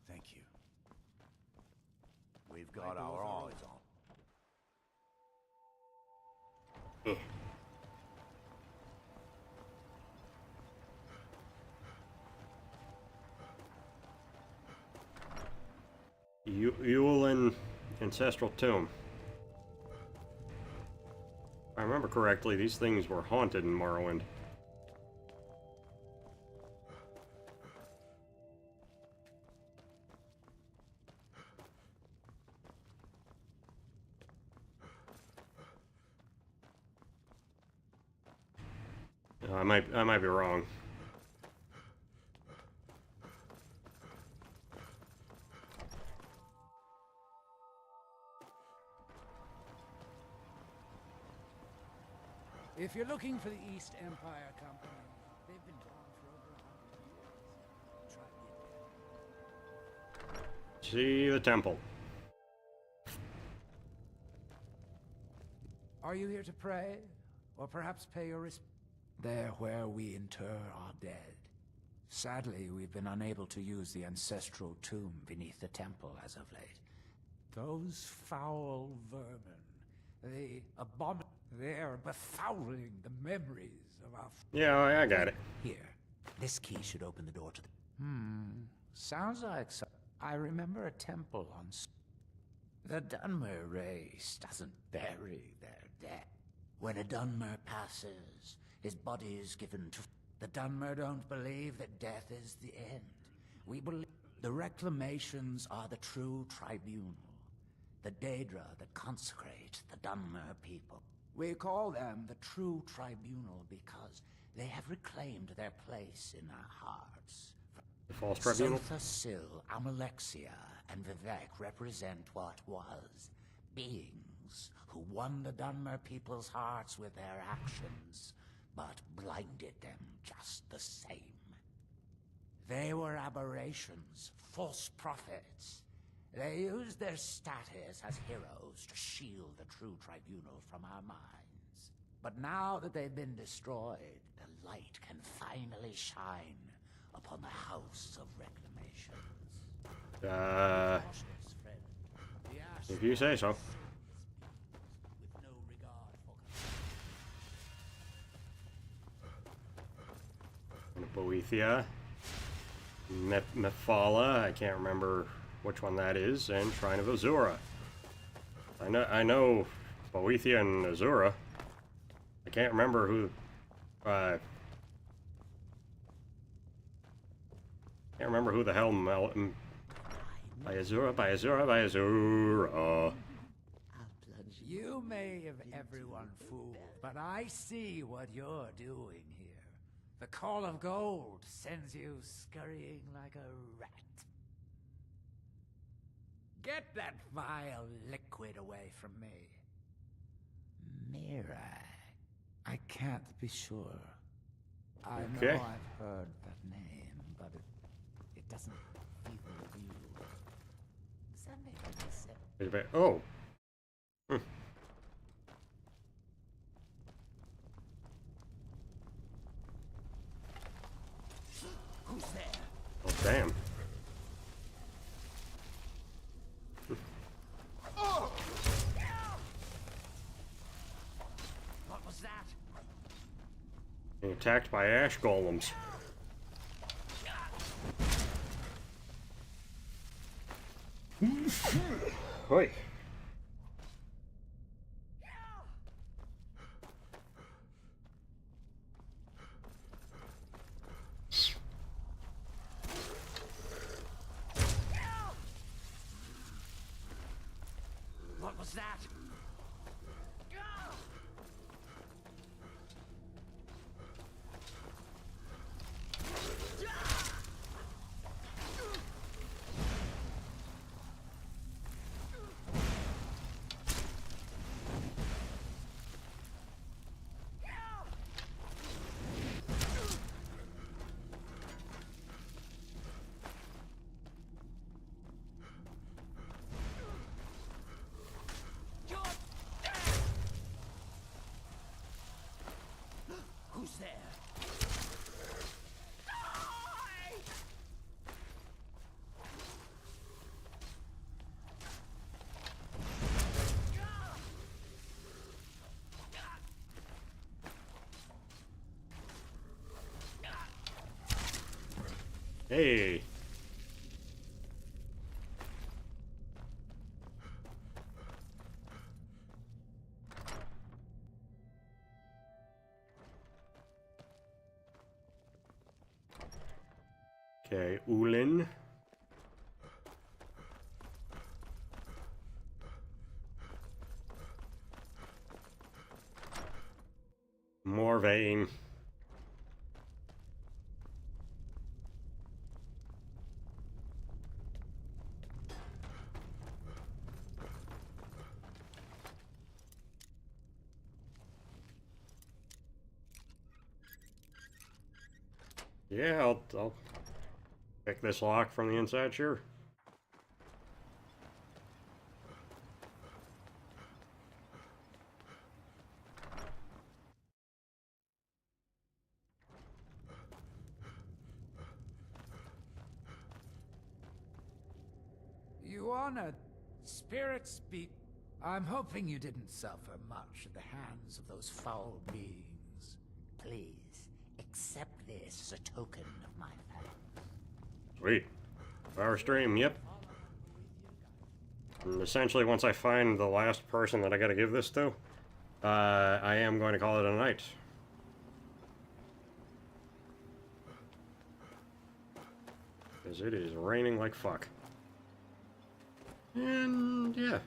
Thank you. We've got our eyes on. Yulin Ancestral Tomb. If I remember correctly, these things were haunted in Morrowind. I might be wrong. If you're looking for the East Empire Company, they've been gone for over 100 years. Try to get there. See the temple. Are you here to pray? Or perhaps pay your respects? There where we inter our dead. Sadly, we've been unable to use the ancestral tomb beneath the temple as of late. Those foul vermin, they're befouling the memories of our... Yeah, I got it. Here, this key should open the door to the... Sounds like I remember a temple on... The Dunmer race doesn't bury their dead. When a Dunmer passes, his body is given to... The Dunmer don't believe that death is the end. We believe the reclamations are the true tribunal. The Daedra that consecrate the Dunmer people. We call them the true tribunal because they have reclaimed their place in our hearts. The false tribunal? Sotha Sil, Amalexia, and Vivek represent what was. Beings who won the Dunmer people's hearts with their actions, but blinded them just the same. They were aberrations, false prophets. They used their status as heroes to shield the true tribunal from our minds. But now that they've been destroyed, the light can finally shine upon the House of Reclamations. If you say so. Boethia, Mephala, I can't remember which one that is, and Shrine of Azura. I know Boethia and Azura. I can't remember who. Can't remember who the hell by Azura. You may have everyone fooled, but I see what you're doing here. The Call of Gold sends you scurrying like a rat. Get that vile liquid away from me. Mira. I can't be sure. I know I've heard that name, but it doesn't feel real. Does that make any sense? Oh. Who's there? Oh, damn. What was that? Being attacked by ash golems. Oi. What was that? Who's there? Hey. Okay, Ulin. Morvain. Yeah, I'll pick this lock from the inside, sure. You honor spirits be... I'm hoping you didn't suffer much at the hands of those foul beings. Please, accept this as a token of my thanks. Sweet. Power stream, yep. And essentially, once I find the last person that I gotta give this to, I am going to call it a night. Because it is raining like fuck. And yeah.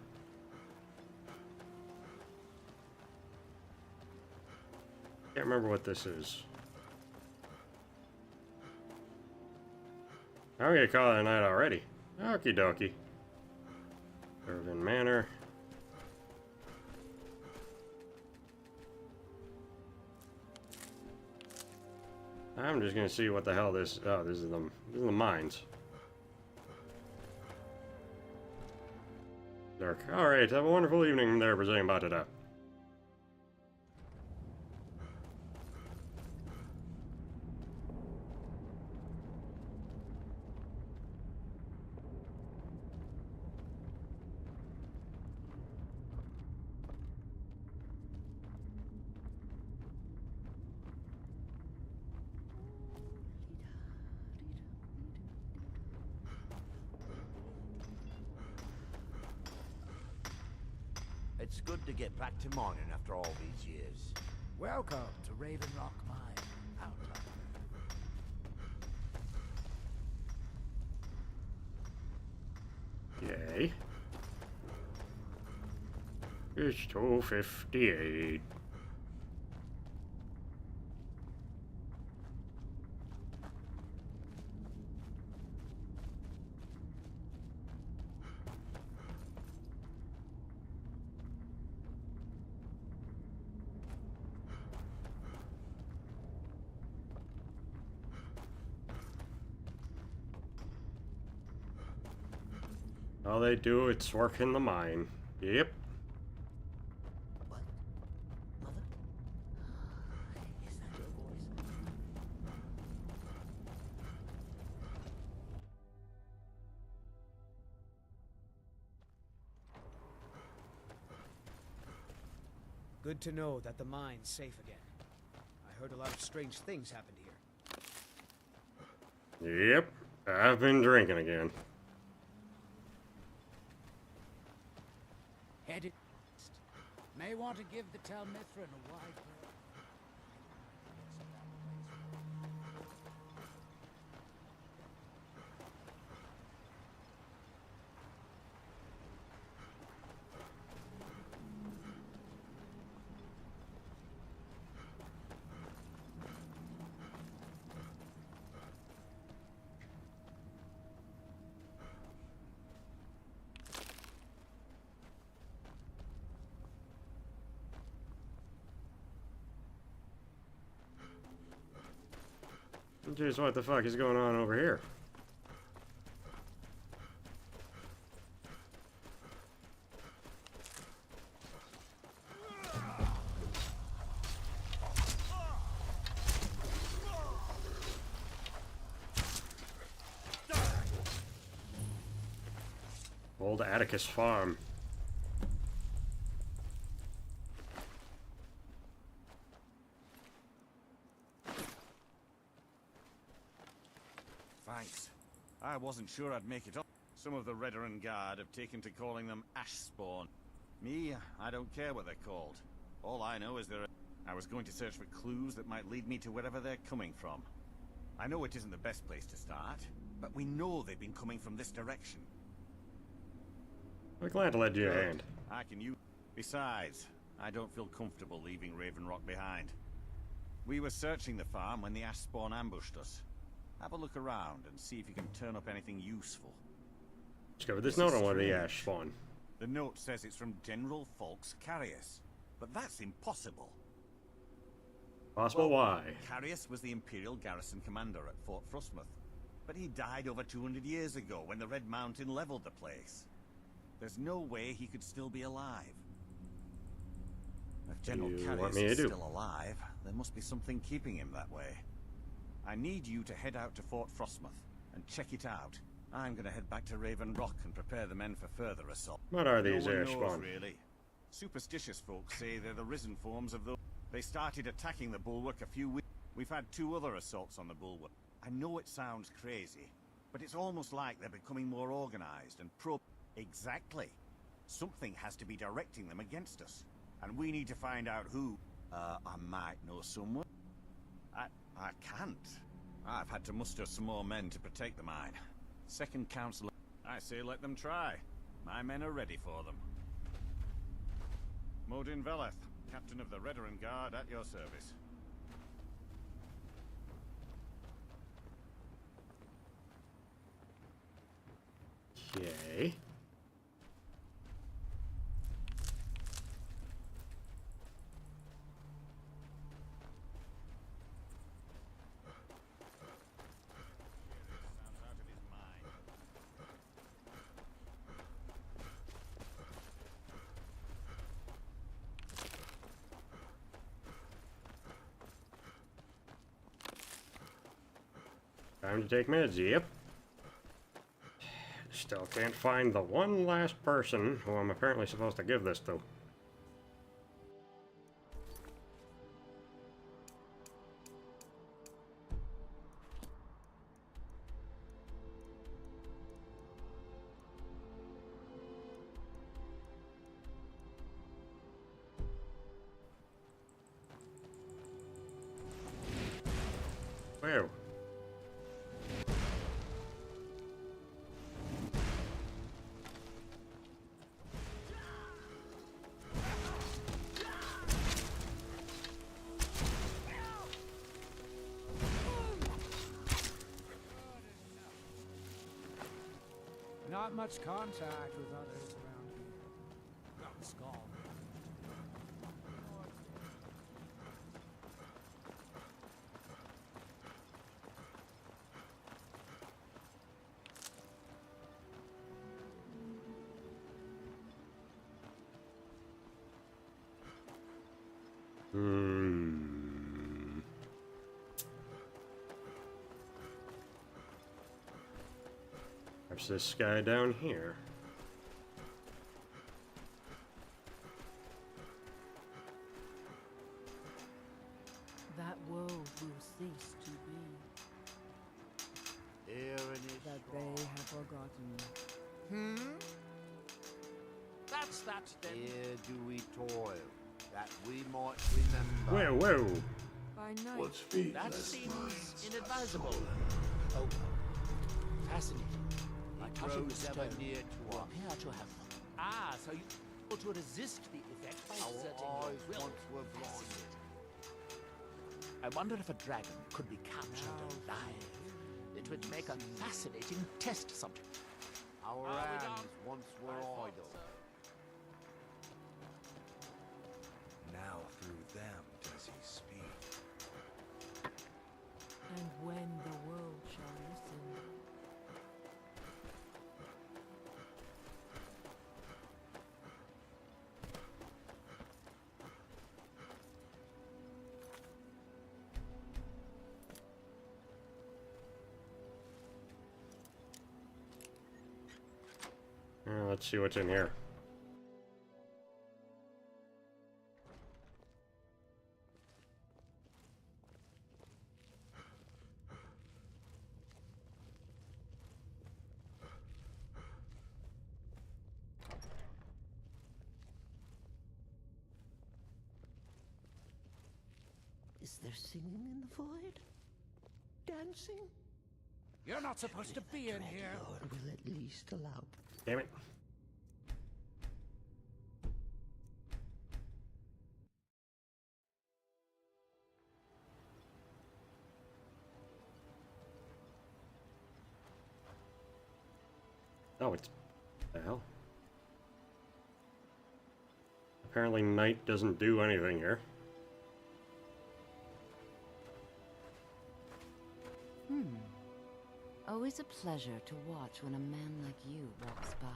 Can't remember what this is. I'm gonna call it a night already. Okie dokie. Irvin Manor. I'm just gonna see what the hell this. Oh, this is the mines. Dark. All right. Have a wonderful evening there, Brazilian Batata. It's good to get back to mining after all these years. Welcome to Raven Rock Mine, Outlander. Yay. It's 2:58. All they do, it's work in the mine. Yep. What? Mother? Is that your voice? Good to know that the mine's safe again. I heard a lot of strange things happened here. Yep. I've been drinking again. Headed east. May want to give the Telmithrin a wide berth. Jeez, what the fuck is going on over here? Old IRCHis farm. Thanks. I wasn't sure I'd make it up. Some of the Redoran Guard have taken to calling them ash spawn. Me, I don't care what they're called. All I know is I was going to search for clues that might lead me to wherever they're coming from. I know it isn't the best place to start, but we know they've been coming from this direction. I'm glad to lend you a Good. hand. I can use. Besides, I don't feel comfortable leaving Raven Rock behind. We were searching the farm when the ash spawn ambushed us. Have a look around and see if you can turn up anything useful. Discovered this note on one of the ash spawn. The note says it's from General Folks Carrius, but that's impossible. Possible why? IRCHis was the Imperial garrison commander at Fort Frostmoth, but he died over 200 years ago when the Red Mountain leveled the place. There's no way he could still be alive. If General IRCHis is still alive, there must be something keeping him that way. I need you to head out to Fort Frostmoth and check it out. I'm gonna head back to Raven Rock and prepare the men for further assault. What are these no one air knows, spawn? really. Superstitious folks say they're the risen forms of those. They started attacking the bulwark a few weeks. We've had 2 other assaults on the bulwark. I know it sounds crazy, but it's almost like they're becoming more organized and Exactly. Something has to be directing them against us, and we need to find out who. I might know someone. I can't. I've had to muster some more men to protect the mine. Second Council. I say let them try. My men are ready for them. Modin Veleth, Captain of the Veteran Guard, at your service. Okay. Time to take meds, yep. Still can't find the one last person who I'm apparently supposed to give this to. Where? Not much contact with others around here. Not Skull. There's this guy down here. That world will cease to be. That they have forgotten. That's that then. Here do we toil, that we might remember. Whoa, whoa. By night. That seems inadvisable. Oh, fascinating. Like touching the stone, near to you us. appear to have. Ah, so you able to resist the effect by exerting Our your eyes will. once were blinded. I wonder if a dragon could be captured alive. It would make a fascinating test subject. Our Are we hands done? once were idle. Now through them does he speak. And when the world shall listen. Let's see what's in here. Is there singing in the void? Dancing? You're not supposed to be in here. Lord will at least allow. Damn it. Oh, it's... the hell? Apparently night doesn't do anything here. Always a pleasure to watch when a man like you walks by.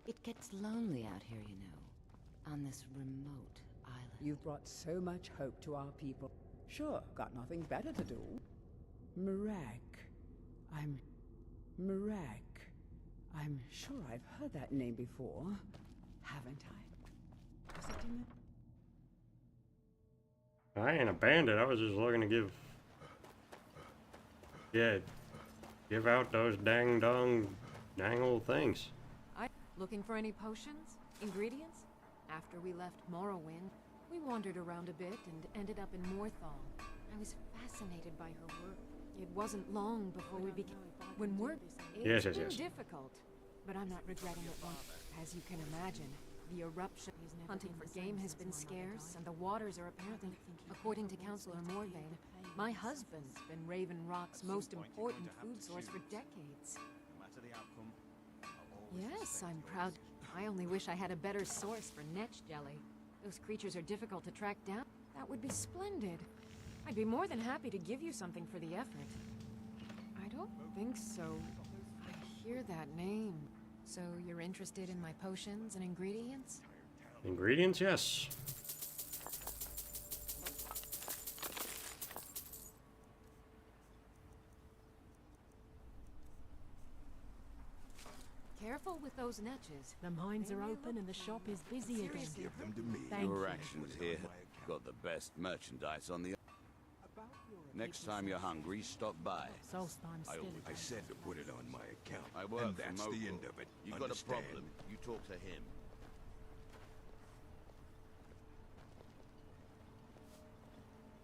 It gets lonely out here, you know, on this remote island. You've brought so much hope to our people. Sure, got nothing better to do. Marek. I'm sure I've heard that name before, haven't I? Was it in the... I ain't a bandit. I was just looking to give out those dang old things. Looking for any potions? Ingredients? After we left Morrowind, we wandered around a bit and ended up in Morthal. I was fascinated by her work. It wasn't long before we became... When work... It's been difficult, but I'm not regretting it one. As you can imagine, the eruption... Hunting for game has been scarce, and the waters are apparently... According to Councillor Morvain, my husband's been Raven Rock's most important food source for decades. No matter the outcome, Yes, I'm proud. I only wish I had a better source for netch jelly. Those creatures are difficult to track down. That would be splendid. I'd be more than happy to give you something for the effort. I don't think so. I hear that name. So you're interested in my potions and ingredients? Ingredients, yes. Careful with those netches. The mines are open and the shop is busy again. Give them to me. Thank Your you. actions here got the best merchandise on the... Next time you're hungry, stop by. Solstime's still I said to put it on my account. I work and for that's Mogul. the end of it. You got a Understand? problem, you talk to him.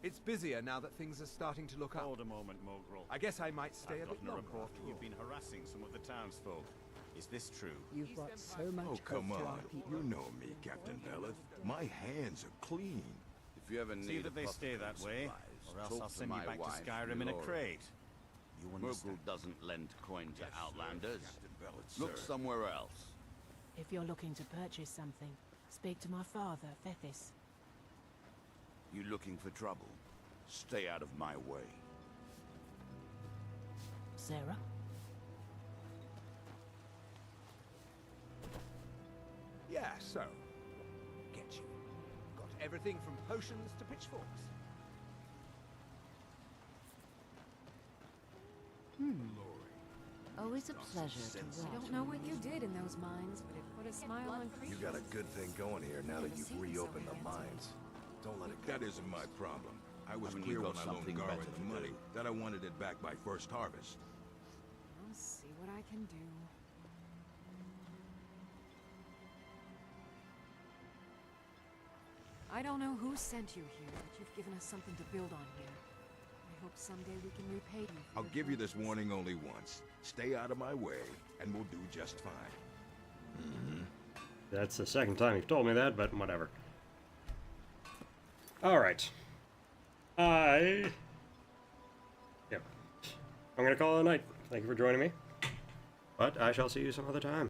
It's busier now that things are starting to look up. Hold a moment, Mogrel. I guess I might stay I've a bit gotten a longer report after that you've all. been harassing some of the townsfolk. Is this true? You've brought so much Oh, hope come to our on. people. You know me, Captain Belith. My hands are clean. If you ever See need that a they puff stay of that way, supplies, or else talk I'll to send you my back to wife, Skyrim in a Laura. crate. You understand? Mogul doesn't lend coin to outlanders. Captain Belith, Look sir. somewhere else. If you're looking to purchase something, speak to my father, Fethis. You looking for trouble? Stay out of my way. Sarah? Yeah, so. Get you. Got everything from potions to pitchforks. Always a pleasure to I watch. don't know what you did in those mines, but it put a smile on You creatures. got a good thing going here now that you've reopened the mines. Don't let it go. That isn't my problem. I was Haven't clear you when got I loaned something Garvin better the to money do? that I wanted it back by first harvest. I'll see what I can do. I don't know who sent you here, but you've given us something to build on here. I hope someday we can repay you. for I'll your give you this kindness. warning only once. Stay out of my way, and we'll do just fine. That's the second time you've told me that, but whatever. Alright. Yep. I'm gonna call it a night. Thank you for joining me. But I shall see you some other time.